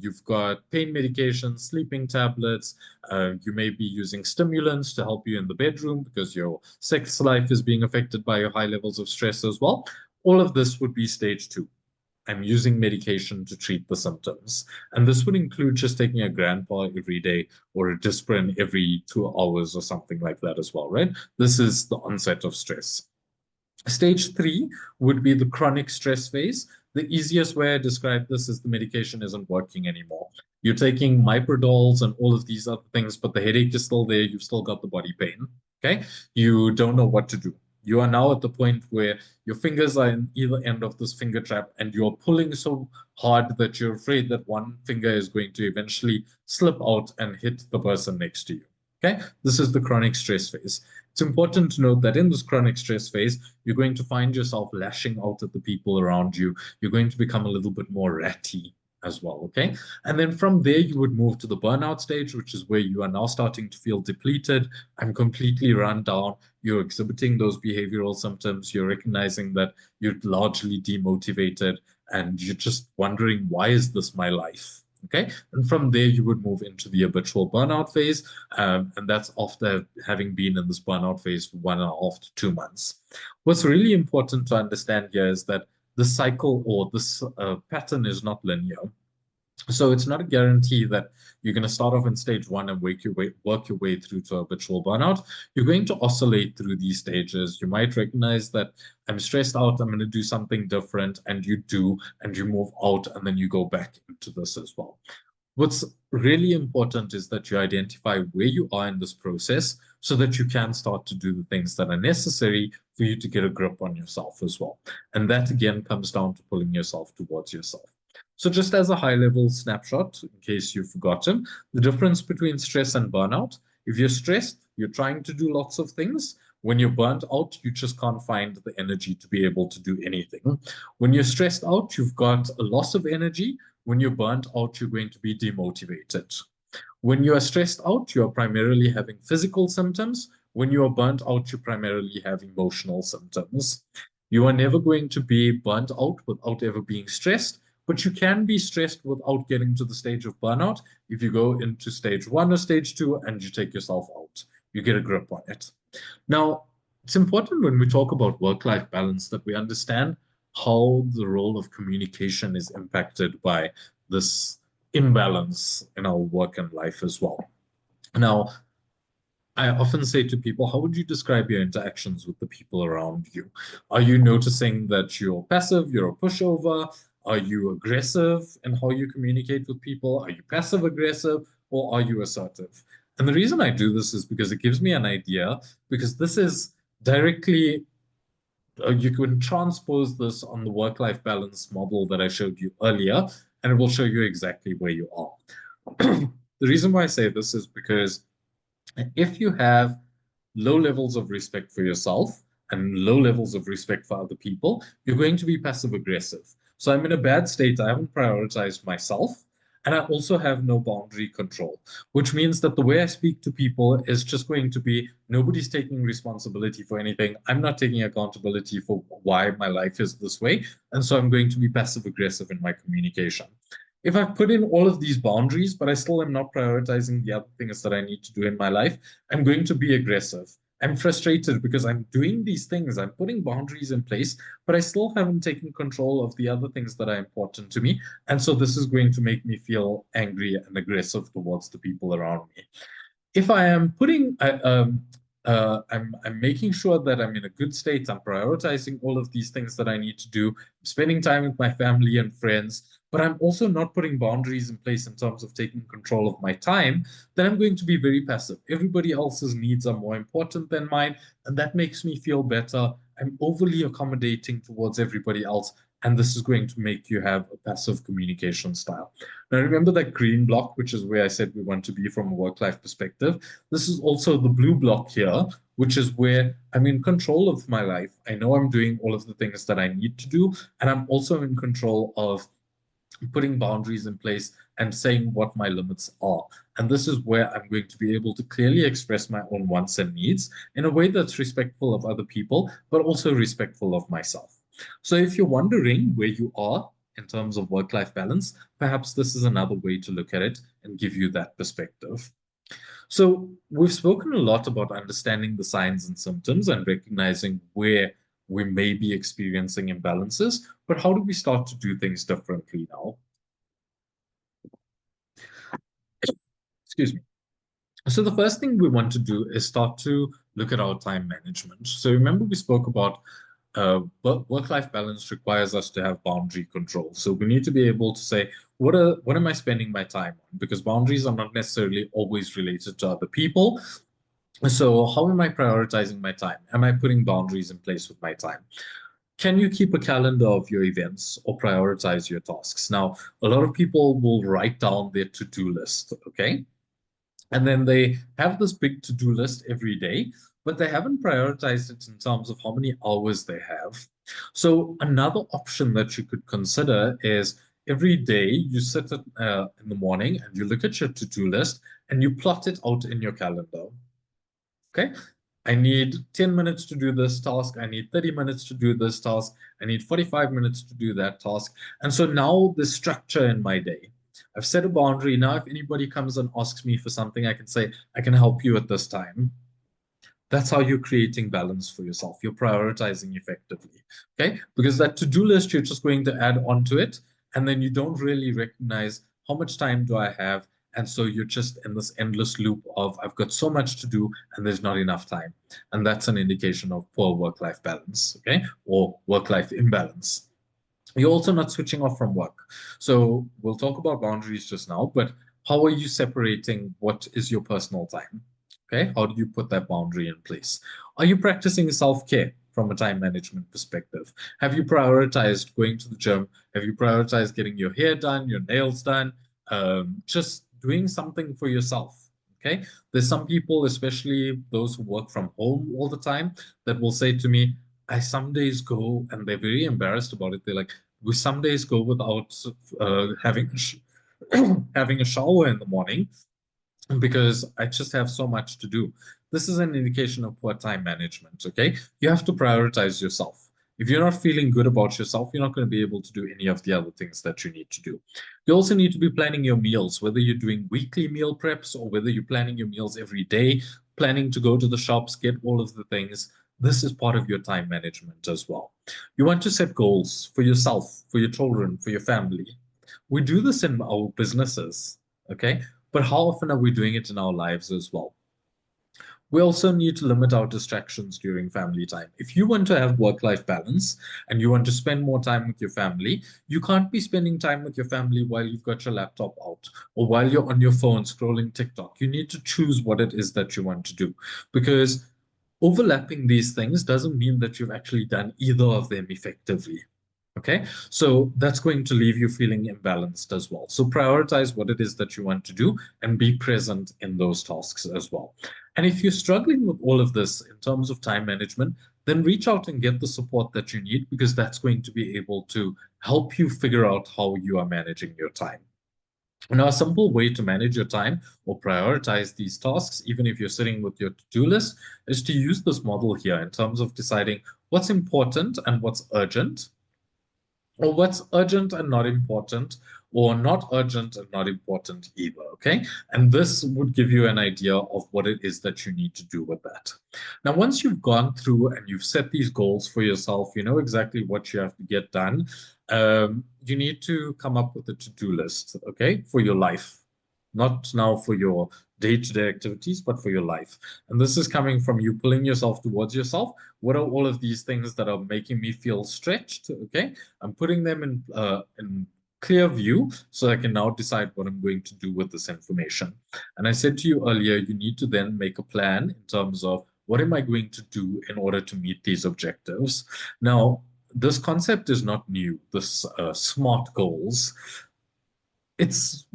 you've got pain medication, sleeping tablets, you may be using stimulants to help you in the bedroom because your sex life is being affected by your high levels of stress as well. All of this would be stage 2. I'm using medication to treat the symptoms. And this would include just taking a grandpa every day or a Disprin every 2 hours or something like that as well, right? This is the onset of stress. Stage 3 would be the chronic stress phase. The easiest way I describe this is the medication isn't working anymore. You're taking Myprodols and all of these other things, but the headache is still there. You've still got the body pain. Okay. You don't know what to do. You are now at the point where your fingers are in either end of this finger trap and you're pulling so hard that you're afraid that one finger is going to eventually slip out and hit the person next to you. Okay. This is the chronic stress phase. It's important to note that in this chronic stress phase, you're going to find yourself lashing out at the people around you. You're going to become a little bit more ratty as well, okay? And then from there, you would move to the burnout stage, which is where you are now starting to feel depleted and completely run down. You're exhibiting those behavioral symptoms. You're recognizing that you're largely demotivated and you're just wondering, why is this my life? Okay, and from there you would move into the habitual burnout phase, and that's after having been in this burnout phase for 1.5 to 2 months. What's really important to understand here is that the cycle or this pattern is not linear. So it's not a guarantee that you're going to start off in stage 1 and work your way through to habitual burnout. You're going to oscillate through these stages. You might recognize that I'm stressed out, I'm going to do something different, and you do, and you move out, and then you go back into this as well. What's really important is that you identify where you are in this process so that you can start to do the things that are necessary for you to get a grip on yourself as well. And that again comes down to pulling yourself towards yourself. So just as a high-level snapshot, in case you've forgotten, the difference between stress and burnout: if you're stressed, you're trying to do lots of things. When you're burnt out, you just can't find the energy to be able to do anything. When you're stressed out, you've got a loss of energy. When you're burnt out, you're going to be demotivated. When you are stressed out, you are primarily having physical symptoms. when you are burnt out, you primarily have emotional symptoms. You are never going to be burnt out without ever being stressed, but you can be stressed without getting to the stage of burnout if you go into stage 1 or stage 2 and you take yourself out. You get a grip on it. Now, it's important when we talk about work-life balance that we understand how the role of communication is impacted by this imbalance in our work and life as well. Now, I often say to people, how would you describe your interactions with the people around you? Are you noticing that you're passive, you're a pushover? Are you aggressive in how you communicate with people? Are you passive aggressive or are you assertive? And the reason I do this is because it gives me an idea, because this is directly, you can transpose this on the work-life balance model that I showed you earlier, and it will show you exactly where you are. The reason why I say this is because if you have low levels of respect for yourself and low levels of respect for other people, you're going to be passive aggressive. So I'm in a bad state. I haven't prioritized myself. And I also have no boundary control, which means that the way I speak to people is just going to be nobody's taking responsibility for anything. I'm not taking accountability for why my life is this way. And so I'm going to be passive aggressive in my communication. If I've put in all of these boundaries, but I still am not prioritizing the other things that I need to do in my life, I'm going to be aggressive. I'm frustrated because I'm doing these things. I'm putting boundaries in place, but I still haven't taken control of the other things that are important to me. And so this is going to make me feel angry and aggressive towards the people around me. If I am putting, I'm making sure that I'm in a good state. I'm prioritizing all of these things that I need to do. I'm spending time with my family and friends, but I'm also not putting boundaries in place in terms of taking control of my time. Then I'm going to be very passive. Everybody else's needs are more important than mine, and that makes me feel better. I'm overly accommodating towards everybody else, and this is going to make you have a passive communication style. Now, remember that green block, which is where I said we want to be from a work-life perspective. This is also the blue block here, which is where I'm in control of my life. I know I'm doing all of the things that I need to do, and I'm also in control of putting boundaries in place and saying what my limits are. And this is where I'm going to be able to clearly express my own wants and needs in a way that's respectful of other people, but also respectful of myself. So if you're wondering where you are in terms of work-life balance, perhaps this is another way to look at it and give you that perspective. So we've spoken a lot about understanding the signs and symptoms and recognizing where we may be experiencing imbalances, but how do we start to do things differently now? Excuse me. So the first thing we want to do is start to look at our time management. So remember we spoke about work-life balance requires us to have boundary control. So we need to be able to say, what am I spending my time on? Because boundaries are not necessarily always related to other people. So how am I prioritizing my time? Am I putting boundaries in place with my time? Can you keep a calendar of your events or prioritize your tasks? Now, a lot of people will write down their to-do list, okay? And then they have this big to-do list every day, but they haven't prioritized it in terms of how many hours they have. So another option that you could consider is every day you sit in the morning and you look at your to-do list and you plot it out in your calendar. Okay, I need 10 minutes to do this task. I need 30 minutes to do this task. I need 45 minutes to do that task. And so now the structure in my day. I've set a boundary. Now, if anybody comes and asks me for something, I can say, I can help you at this time. That's how you're creating balance for yourself. You're prioritizing effectively. Okay, because that to-do list, you're just going to add onto it. And then you don't really recognize how much time do I have. And so you're just in this endless loop of I've got so much to do and there's not enough time. And that's an indication of poor work-life balance, okay? Or work-life imbalance. You're also not switching off from work. So we'll talk about boundaries just now, but how are you separating what is your personal time? Okay, how do you put that boundary in place? Are you practicing self-care from a time management perspective? Have you prioritized going to the gym? Have you prioritized getting your hair done, your nails done? Just doing something for yourself. Okay, there's some people, especially those who work from home all the time, that will say to me, I some days go, and they're very embarrassed about it. They're like, we some days go without having a shower in the morning because I just have so much to do. this is an indication of poor time management, okay? You have to prioritize yourself. If you're not feeling good about yourself, you're not going to be able to do any of the other things that you need to do. You also need to be planning your meals, whether you're doing weekly meal preps or whether you're planning your meals every day, planning to go to the shops, get all of the things. This is part of your time management as well. You want to set goals for yourself, for your children, for your family. We do this in our businesses, okay? But how often are we doing it in our lives as well? We also need to limit our distractions during family time. If you want to have work-life balance and you want to spend more time with your family, you can't be spending time with your family while you've got your laptop out or while you're on your phone scrolling TikTok. You need to choose what it is that you want to do, because overlapping these things doesn't mean that you've actually done either of them effectively. Okay, so that's going to leave you feeling imbalanced as well. So prioritize what it is that you want to do and be present in those tasks as well. And if you're struggling with all of this in terms of time management, then reach out and get the support that you need, because that's going to be able to help you figure out how you are managing your time. Now, a simple way to manage your time or prioritize these tasks, even if you're sitting with your to-do list, is to use this model here in terms of deciding what's important and what's urgent, or what's urgent and not important, or not urgent and not important either, okay? And this would give you an idea of what it is that you need to do with that. Now, once you've gone through and you've set these goals for yourself, you know exactly what you have to get done, you need to come up with a to-do list, okay, for your life. Not now for your day-to-day activities, but for your life. And this is coming from you pulling yourself towards yourself. What are all of these things that are making me feel stretched? Okay, I'm putting them in clear view so I can now decide what I'm going to do with this information. And I said to you earlier, you need to then make a plan in terms of what am I going to do in order to meet these objectives. Now, this concept is not new, this SMART goals. It's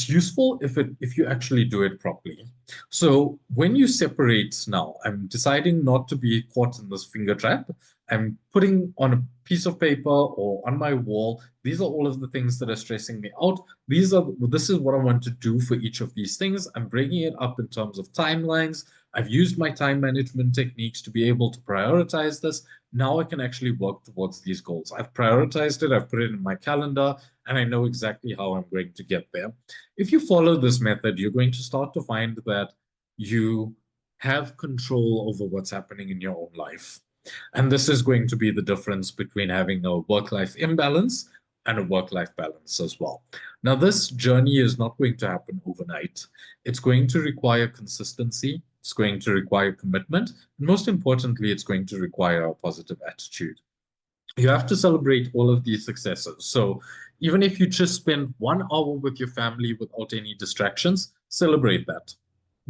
useful if you actually do it properly. So when you separate, now I'm deciding not to be caught in this finger trap. I'm putting on a piece of paper or on my wall, these are all of the things that are stressing me out. This is what I want to do for each of these things. I'm breaking it up in terms of timelines. I've used my time management techniques to be able to prioritize this. Now I can actually work towards these goals. I've prioritized it, I've put it in my calendar, and I know exactly how I'm going to get there. If you follow this method, you're going to start to find that you have control over what's happening in your own life. And this is going to be the difference between having a work-life imbalance and a work-life balance as well. Now, this journey is not going to happen overnight. It's going to require consistency. It's going to require commitment. And most importantly, it's going to require a positive attitude. You have to celebrate all of these successes. So even if you just spend 1 hour with your family without any distractions, celebrate that.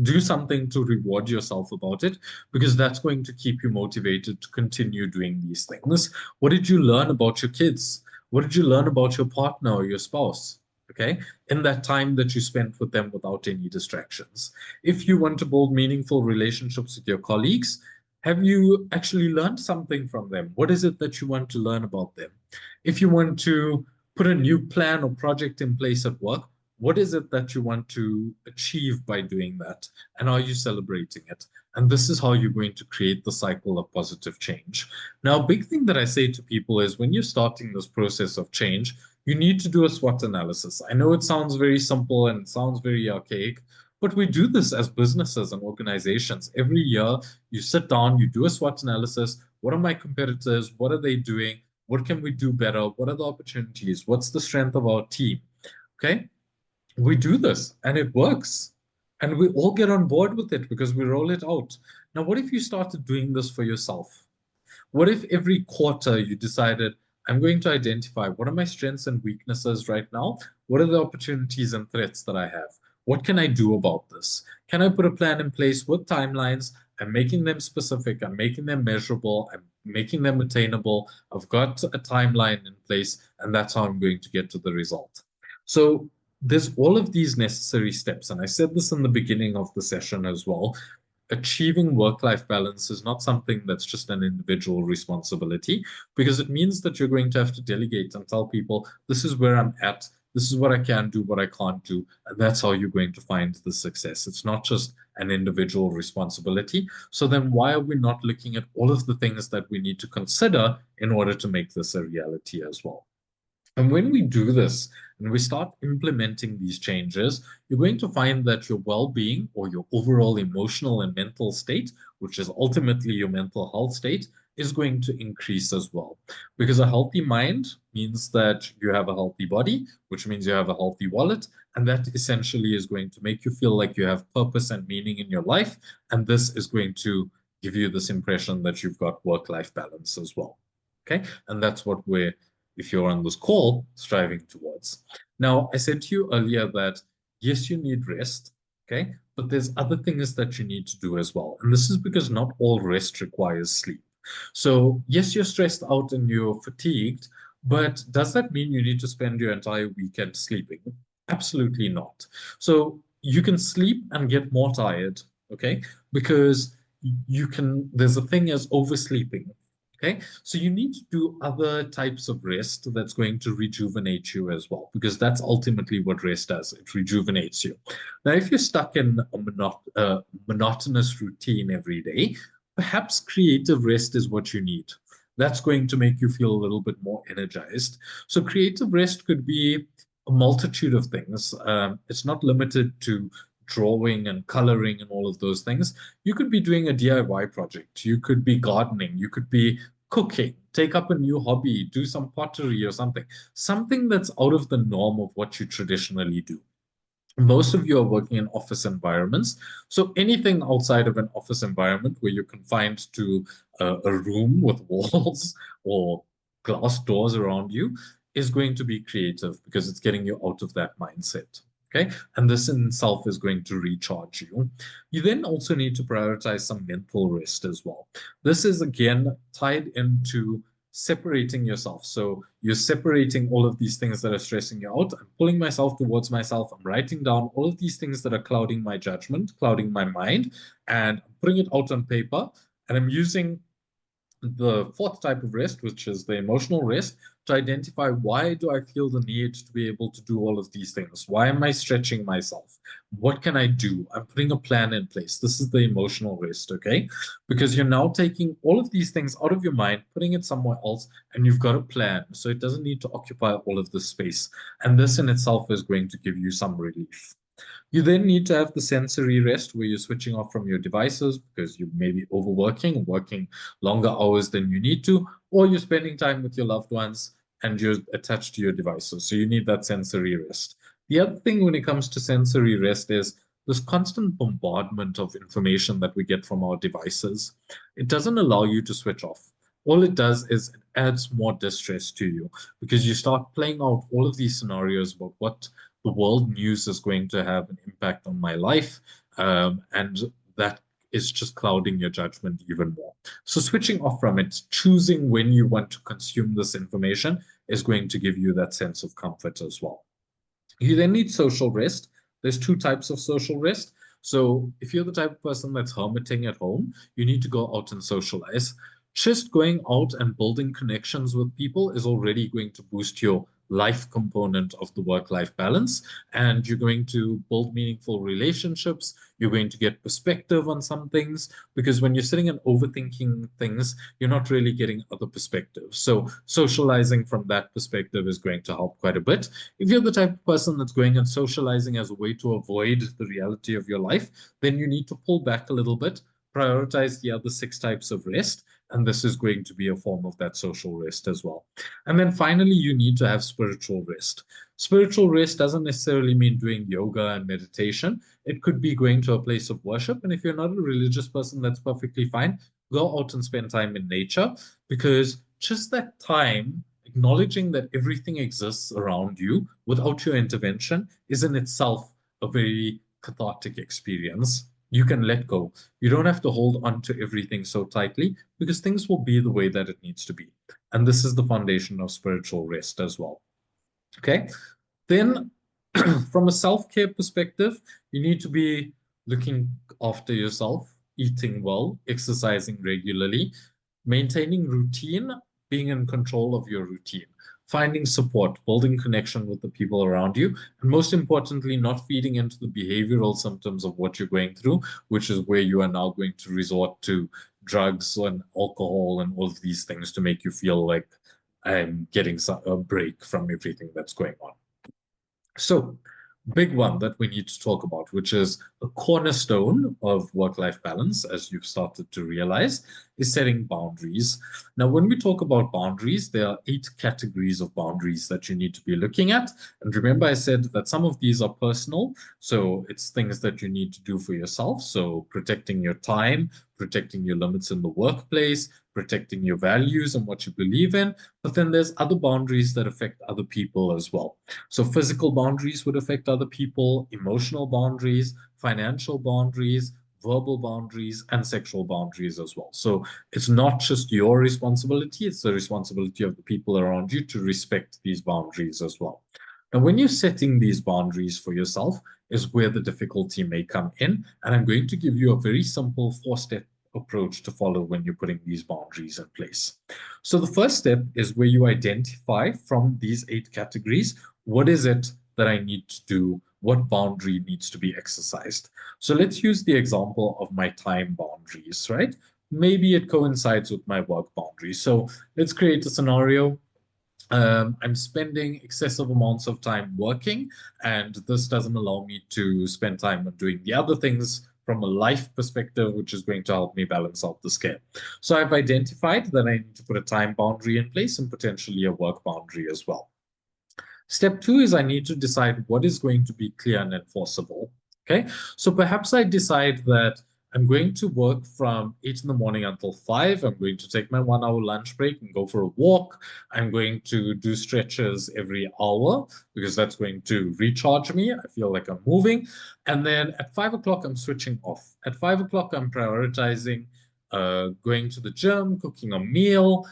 Do something to reward yourself about it, because that's going to keep you motivated to continue doing these things. What did you learn about your kids? What did you learn about your partner or your spouse? Okay, in that time that you spent with them without any distractions. If you want to build meaningful relationships with your colleagues, have you actually learned something from them? What is it that you want to learn about them? If you want to put a new plan or project in place at work, what is it that you want to achieve by doing that? And are you celebrating it? And this is how you're going to create the cycle of positive change. Now, a big thing that I say to people is when you're starting this process of change, you need to do a SWOT analysis. I know it sounds very simple and it sounds very archaic, but we do this as businesses and organizations. Every year, you sit down, you do a SWOT analysis. What are my competitors? What are they doing? What can we do better? What are the opportunities? What's the strength of our team? Okay, we do this and it works. And we all get on board with it because we roll it out. Now, what if you started doing this for yourself? What if every quarter you decided, I'm going to identify what are my strengths and weaknesses right now? What are the opportunities and threats that I have? What can I do about this? Can I put a plan in place with timelines? I'm making them specific. I'm making them measurable. I'm making them attainable. I've got a timeline in place, and that's how I'm going to get to the result. So there's all of these necessary steps. And I said this in the beginning of the session as well. Achieving work-life balance is not something that's just an individual responsibility, because it means that you're going to have to delegate and tell people, this is where I'm at. This is what I can do, what I can't do. And that's how you're going to find the success. It's not just an individual responsibility. So then why are we not looking at all of the things that we need to consider in order to make this a reality as well? And when we do this and we start implementing these changes, you're going to find that your well-being or your overall emotional and mental state, which is ultimately your mental health state, is going to increase as well. Because a healthy mind means that you have a healthy body, which means you have a healthy wallet. And that essentially is going to make you feel like you have purpose and meaning in your life. And this is going to give you this impression that you've got work-life balance as well. Okay. And that's what we're, if you're on this call, striving towards. Now, I said to you earlier that yes, you need rest, okay, but there's other things that you need to do as well. And this is because not all rest requires sleep. So, yes, you're stressed out and you're fatigued, but does that mean you need to spend your entire weekend sleeping? Absolutely not. So, you can sleep and get more tired, okay, because you can, there's a thing as oversleeping. Okay, so you need to do other types of rest that's going to rejuvenate you as well, because that's ultimately what rest does. It rejuvenates you. Now, if you're stuck in a monotonous routine every day, perhaps creative rest is what you need. That's going to make you feel a little bit more energized. So creative rest could be a multitude of things. It's not limited to drawing and coloring and all of those things. You could be doing a DIY project. You could be gardening. You could be cooking, take up a new hobby, do some pottery or something that's out of the norm of what you traditionally do. Most of you are working in office environments. So anything outside of an office environment where you're confined to a room with walls or glass doors around you is going to be creative because it's getting you out of that mindset. Okay. And this in itself is going to recharge you. You then also need to prioritize some mental rest as well. This is again tied into separating yourself. So you're separating all of these things that are stressing you out. I'm pulling myself towards myself. I'm writing down all of these things that are clouding my judgment, clouding my mind, and I'm putting it out on paper. And I'm using the fourth type of rest, which is the emotional rest, to identify why do I feel the need to be able to do all of these things? Why am I stretching myself? What can I do? I'm putting a plan in place. This is the emotional rest, okay? Because you're now taking all of these things out of your mind, putting it somewhere else, and you've got a plan. So it doesn't need to occupy all of the space. And this in itself is going to give you some relief. You then need to have the sensory rest where you're switching off from your devices because you may be overworking, working longer hours than you need to, or you're spending time with your loved ones and you're attached to your devices. So you need that sensory rest. The other thing when it comes to sensory rest is this constant bombardment of information that we get from our devices. It doesn't allow you to switch off. All it does is it adds more distress to you because you start playing out all of these scenarios about what the world news is going to have an impact on my life. And that is just clouding your judgment even more. So switching off from it, choosing when you want to consume this information is going to give you that sense of comfort as well. You then need social rest. There's two types of social rest. So if you're the type of person that's hermiting at home, you need to go out and socialize. Just going out and building connections with people is already going to boost your life component of the work-life balance. And you're going to build meaningful relationships. You're going to get perspective on some things because when you're sitting and overthinking things, you're not really getting other perspectives. So socializing from that perspective is going to help quite a bit. If you're the type of person that's going and socializing as a way to avoid the reality of your life, then you need to pull back a little bit, prioritize the other six types of rest, and this is going to be a form of that social rest as well. And then finally, you need to have spiritual rest. Spiritual rest doesn't necessarily mean doing yoga and meditation. It could be going to a place of worship. And if you're not a religious person, that's perfectly fine. Go out and spend time in nature because just that time, acknowledging that everything exists around you without your intervention, is in itself a very cathartic experience. You can let go. You don't have to hold on to everything so tightly because things will be the way that it needs to be. And this is the foundation of spiritual rest as well. Okay. Then, from a self-care perspective, you need to be looking after yourself, eating well, exercising regularly, maintaining routine, being in control of your routine. finding support, building connection with the people around you, and most importantly, not feeding into the behavioral symptoms of what you're going through, which is where you are now going to resort to drugs and alcohol and all of these things to make you feel like I'm getting a break from everything that's going on. So, big one that we need to talk about, which is a cornerstone of work-life balance, as you've started to realize, is setting boundaries. Now, when we talk about boundaries, there are 8 categories of boundaries that you need to be looking at. And remember, I said that some of these are personal, so it's things that you need to do for yourself. So protecting your time, protecting your limits in the workplace, protecting your values and what you believe in. But then there's other boundaries that affect other people as well. So physical boundaries would affect other people, emotional boundaries, financial boundaries, verbal boundaries, and sexual boundaries as well. So it's not just your responsibility, it's the responsibility of the people around you to respect these boundaries as well. Now, when you're setting these boundaries for yourself is where the difficulty may come in. And I'm going to give you a very simple 4-step approach to follow when you're putting these boundaries in place. So the first step is where you identify from these 8 categories, what is it that I need to do? What boundary needs to be exercised? So let's use the example of my time boundaries, right? Maybe it coincides with my work boundaries. So let's create a scenario. I'm spending excessive amounts of time working, and this doesn't allow me to spend time on doing the other things from a life perspective, which is going to help me balance out the scale. So I've identified that I need to put a time boundary in place and potentially a work boundary as well. Step 2 is I need to decide what is going to be clear and enforceable. Okay, so perhaps I decide that I'm going to work from 8 in the morning until 5. I'm going to take my 1-hour lunch break and go for a walk. I'm going to do stretches every hour because that's going to recharge me. I feel like I'm moving. And then at 5 o'clock, I'm switching off. At 5 o'clock, I'm prioritizing going to the gym, cooking a meal,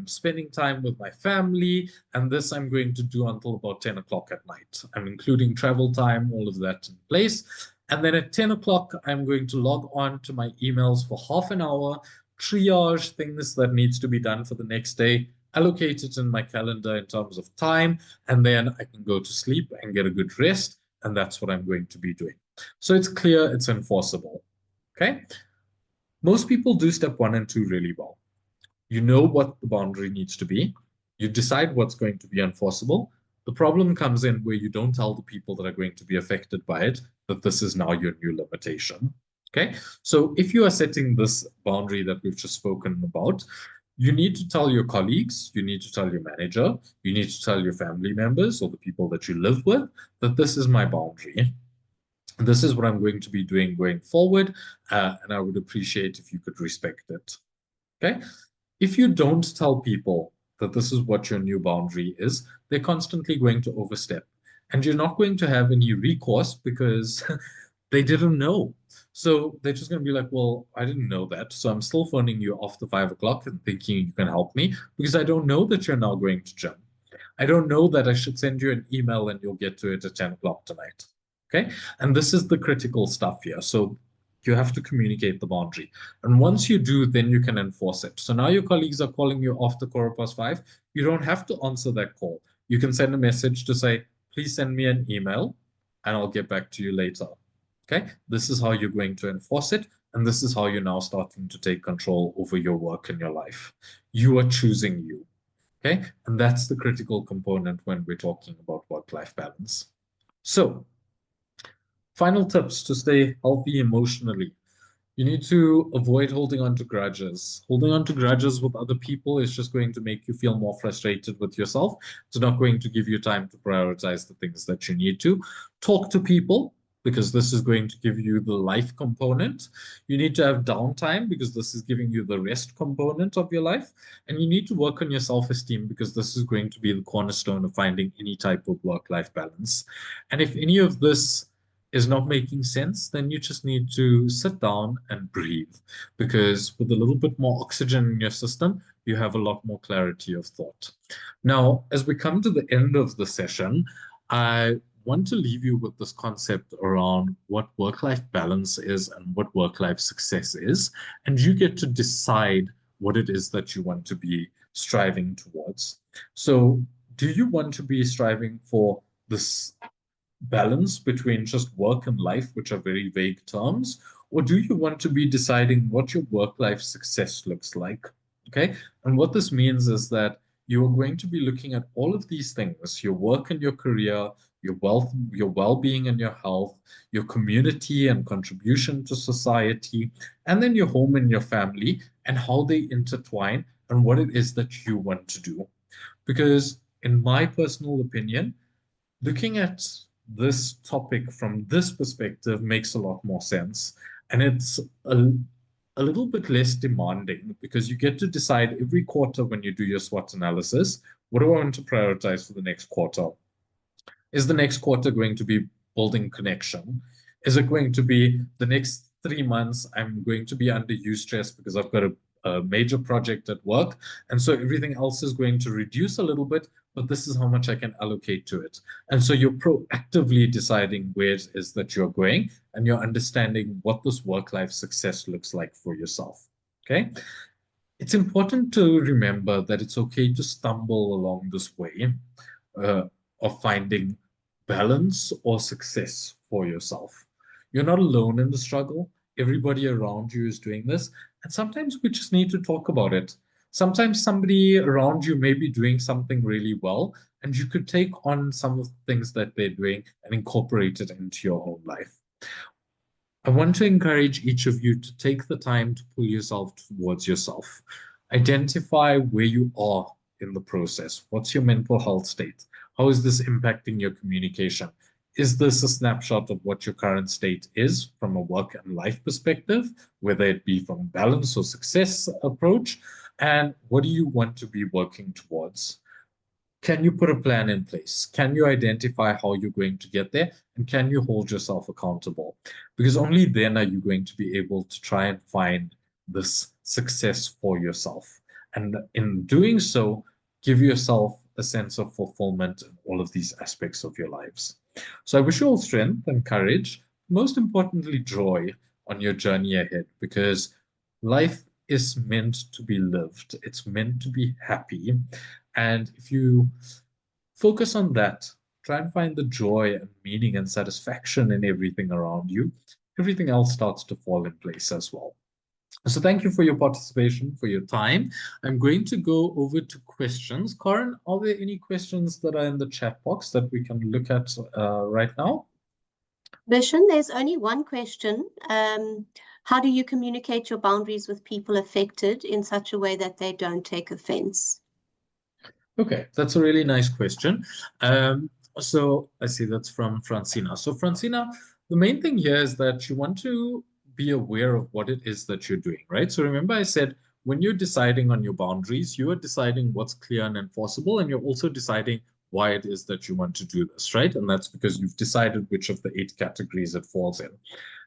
spending time with my family, and this I'm going to do until about 10 o'clock at night. I'm including travel time, all of that in place. And then at 10 o'clock, I'm going to log on to my emails for half an hour, triage things that needs to be done for the next day, allocate it in my calendar in terms of time, and then I can go to sleep and get a good rest, and that's what I'm going to be doing. So it's clear, it's enforceable. Okay? Most people do step 1 and 2 really well. You know what the boundary needs to be. You decide what's going to be enforceable. The problem comes in where you don't tell the people that are going to be affected by it that this is now your new limitation. Okay, so if you are setting this boundary that we've just spoken about, you need to tell your colleagues, you need to tell your manager, you need to tell your family members or the people that you live with that this is my boundary. This is what I'm going to be doing going forward, and I would appreciate if you could respect it. Okay? If you don't tell people that this is what your new boundary is, they're constantly going to overstep. And you're not going to have any recourse because they didn't know. So they're just going to be like, well, I didn't know that. So I'm still phoning you after 5 o'clock and thinking you can help me because I don't know that you're now going to gym. I don't know that I should send you an email and you'll get to it at 10 o'clock tonight. Okay. And this is the critical stuff here. So you have to communicate the boundary. And once you do, then you can enforce it. So now your colleagues are calling you after 5:15. You don't have to answer that call. You can send a message to say, please send me an email and I'll get back to you later. Okay. This is how you're going to enforce it. And this is how you're now starting to take control over your work and your life. You are choosing you. Okay. And that's the critical component when we're talking about work-life balance. So, final tips to stay healthy emotionally. You need to avoid holding on to grudges. Holding on to grudges with other people is just going to make you feel more frustrated with yourself. It's not going to give you time to prioritize the things that you need to. Talk to people because this is going to give you the life component. You need to have downtime because this is giving you the rest component of your life. And you need to work on your self-esteem because this is going to be the cornerstone of finding any type of work-life balance. And if any of this is not making sense, then you just need to sit down and breathe because with a little bit more oxygen in your system, you have a lot more clarity of thought. Now, as we come to the end of the session, I want to leave you with this concept around what work-life balance is and what work-life success is. And you get to decide what it is that you want to be striving towards. So do you want to be striving for this balance between just work and life, which are very vague terms, or do you want to be deciding what your work-life success looks like? Okay. And what this means is that you are going to be looking at all of these things, your work and your career, your wealth, your well-being and your health, your community and contribution to society, and then your home and your family, and how they intertwine and what it is that you want to do. Because in my personal opinion, looking at this topic from this perspective makes a lot more sense. And it's a little bit less demanding because you get to decide every quarter when you do your SWOT analysis, what do I want to prioritize for the next quarter? Is the next quarter going to be building connection? Is it going to be the next 3 months I'm going to be under stress because I've got a major project at work, and so everything else is going to reduce a little bit, but this is how much I can allocate to it. And so you're proactively deciding where it is that you're going, and you're understanding what this work-life success looks like for yourself. Okay. It's important to remember that it's okay to stumble along this way uh, of finding balance or success for yourself. You're not alone in the struggle. Everybody around you is doing this. And sometimes we just need to talk about it. Sometimes somebody around you may be doing something really well, and you could take on some of the things that they're doing and incorporate it into your own life. I want to encourage each of you to take the time to pull yourself towards yourself. Identify where you are in the process. What's your mental health state? How is this impacting your communication? Is this a snapshot of what your current state is from a work and life perspective, whether it be from balance or success approach? And what do you want to be working towards? Can you put a plan in place? Can you identify how you're going to get there? And can you hold yourself accountable? Because only then are you going to be able to try and find this success for yourself. And in doing so, give yourself a sense of fulfillment in all of these aspects of your lives. So I wish you all strength and courage, most importantly, joy on your journey ahead, because life is meant to be lived. It's meant to be happy. And if you focus on that, try and find the joy and meaning and satisfaction in everything around you, everything else starts to fall in place as well. So thank you for your participation, for your time. I'm going to go over to questions. Karan, are there any questions that are in the chat box that we can look at right now? Vishen, there's only one question. How do you communicate your boundaries with people affected in such a way that they don't take offense? Okay, that's a really nice question. So I see that's from Francina. So Francina, the main thing here is that you want to be aware of what it is that you're doing, right? So remember I said when you're deciding on your boundaries, you are deciding what's clear and enforceable, and you're also deciding why it is that you want to do this, right? And that's because you've decided which of the 8 categories it falls in.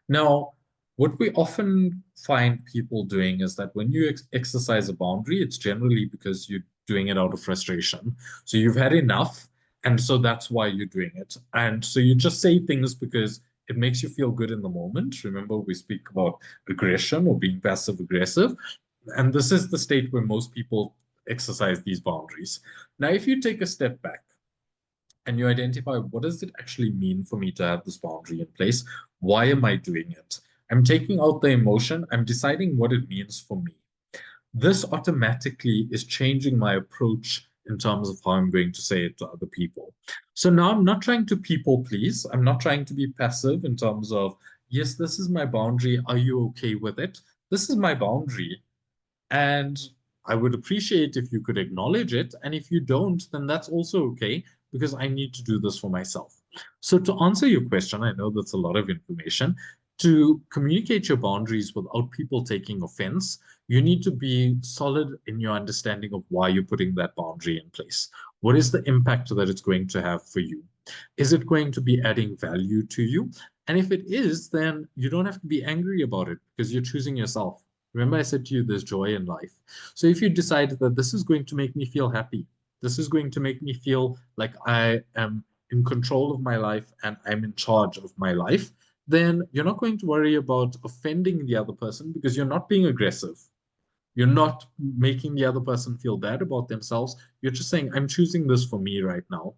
Now, what we often find people doing is that when you exercise a boundary, it's generally because you're doing it out of frustration. So you've had enough, and so that's why you're doing it. And so you just say things because it makes you feel good in the moment. Remember, we speak about aggression or being passive aggressive. And this is the state where most people exercise these boundaries. Now, if you take a step back and you identify what does it actually mean for me to have this boundary in place? Why am I doing it? I'm taking out the emotion. I'm deciding what it means for me. This automatically is changing my approach in terms of how I'm going to say it to other people. So now I'm not trying to people please. I'm not trying to be passive in terms of, yes, this is my boundary. Are you okay with it? This is my boundary. And I would appreciate if you could acknowledge it. And if you don't, then that's also okay, because I need to do this for myself. So to answer your question, I know that's a lot of information. To communicate your boundaries without people taking offense, you need to be solid in your understanding of why you're putting that boundary in place. What is the impact that it's going to have for you? Is it going to be adding value to you? And if it is, then you don't have to be angry about it because you're choosing yourself. Remember, I said to you, there's joy in life. So if you decide that this is going to make me feel happy, this is going to make me feel like I am in control of my life and I'm in charge of my life, then you're not going to worry about offending the other person because you're not being aggressive. You're not making the other person feel bad about themselves. You're just saying, I'm choosing this for me right now.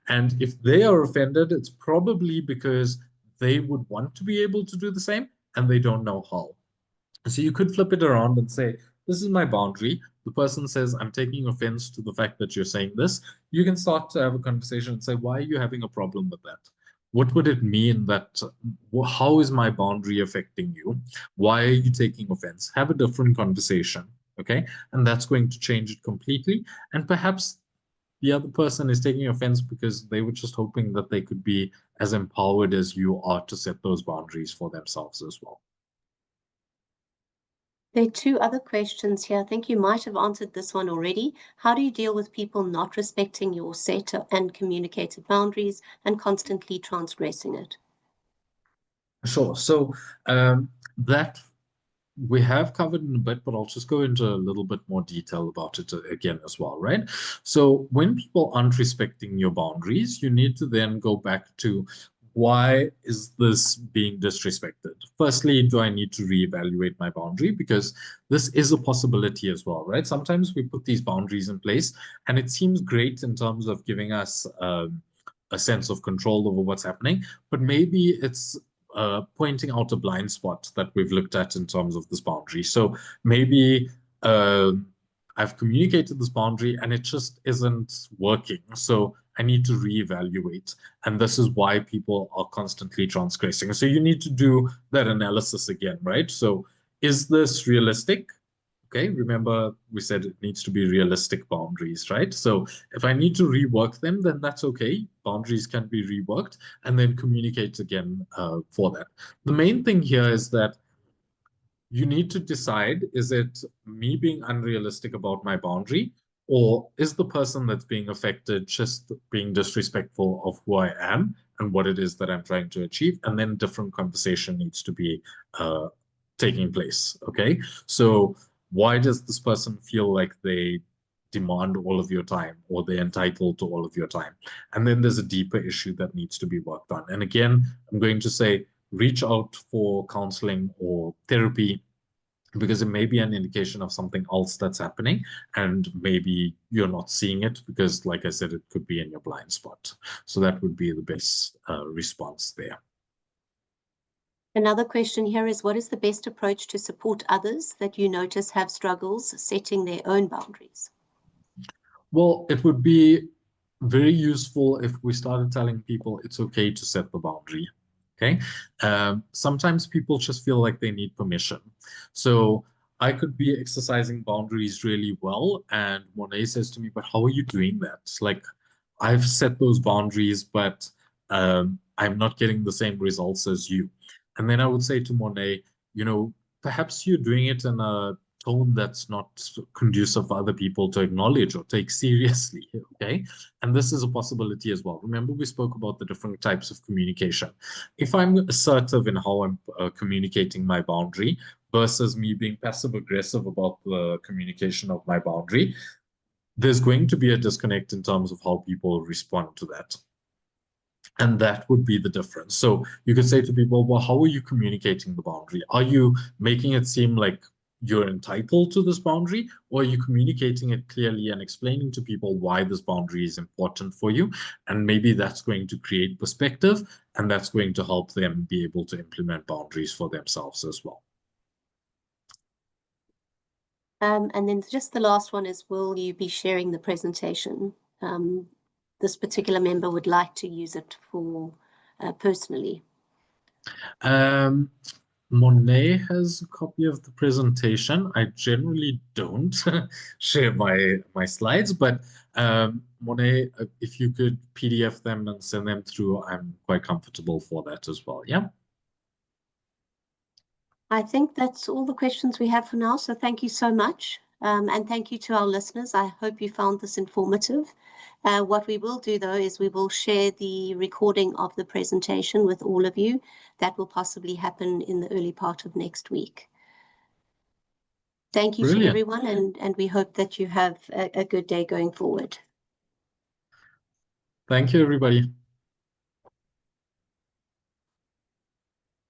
And if they are offended, it's probably because they would want to be able to do the same and they don't know how. So you could flip it around and say, this is my boundary. The person says, I'm taking offense to the fact that you're saying this. You can start to have a conversation and say, why are you having a problem with that? What would it mean that, how is my boundary affecting you? Why are you taking offense? Have a different conversation, okay? And that's going to change it completely. And perhaps the other person is taking offense because they were just hoping that they could be as empowered as you are to set those boundaries for themselves as well. There are two other questions here. I think you might have answered this one already. How do you deal with people not respecting your set and communicated boundaries and constantly transgressing it? Sure. So that we have covered in a bit, but I'll just go into a little bit more detail about it again as well, right? So when people aren't respecting your boundaries, you need to then go back to, why is this being disrespected? Firstly, do I need to reevaluate my boundary? Because this is a possibility as well, right? Sometimes we put these boundaries in place and it seems great in terms of giving us a sense of control over what's happening, but maybe it's pointing out a blind spot that we've looked at in terms of this boundary. So maybe I've communicated this boundary and it just isn't working. So I need to reevaluate. And this is why people are constantly transgressing. So you need to do that analysis again, right? So is this realistic? Okay, remember we said it needs to be realistic boundaries, right? So if I need to rework them, then that's okay. Boundaries can be reworked and then communicate again for that. The main thing here is that you need to decide, is it me being unrealistic about my boundary, or is the person that's being affected just being disrespectful of who I am and what it is that I'm trying to achieve? And then different conversation needs to be taking place, okay? So why does this person feel like they demand all of your time or they're entitled to all of your time? And then there's a deeper issue that needs to be worked on. And again, I'm going to say, reach out for counseling or therapy, because it may be an indication of something else that's happening, and maybe you're not seeing it because, like I said, it could be in your blind spot. So that would be the best response there. Another question here is, what is the best approach to support others that you notice have struggles setting their own boundaries? Well, it would be very useful if we started telling people it's okay to set the boundary. Okay. Sometimes people just feel like they need permission. So I could be exercising boundaries really well. And Monet says to me, but how are you doing that? Like, I've set those boundaries, but I'm not getting the same results as you. And then I would say to Monet, perhaps you're doing it in a tone that's not conducive for other people to acknowledge or take seriously, okay? And this is a possibility as well. Remember, we spoke about the different types of communication. If I'm assertive in how I'm communicating my boundary versus me being passive aggressive about the communication of my boundary, there's going to be a disconnect in terms of how people respond to that. And that would be the difference. So you could say to people, well, how are you communicating the boundary? Are you making it seem like you're entitled to this boundary, or are you communicating it clearly and explaining to people why this boundary is important for you? And maybe that's going to create perspective, and that's going to help them be able to implement boundaries for themselves as well. And then just the last one is, will you be sharing the presentation? This particular member would like to use it for personally. Monet has a copy of the presentation. I generally don't share my slides, but Monet, if you could PDF them and send them through, I'm quite comfortable for that as well. Yeah. I think that's all the questions we have for now. So thank you so much. And thank you to our listeners. I hope you found this informative. What we will do, though, is we will share the recording of the presentation with all of you. That will possibly happen in the early part of next week. Thank you to everyone, and we hope that you have a good day going forward. Thank you, everybody.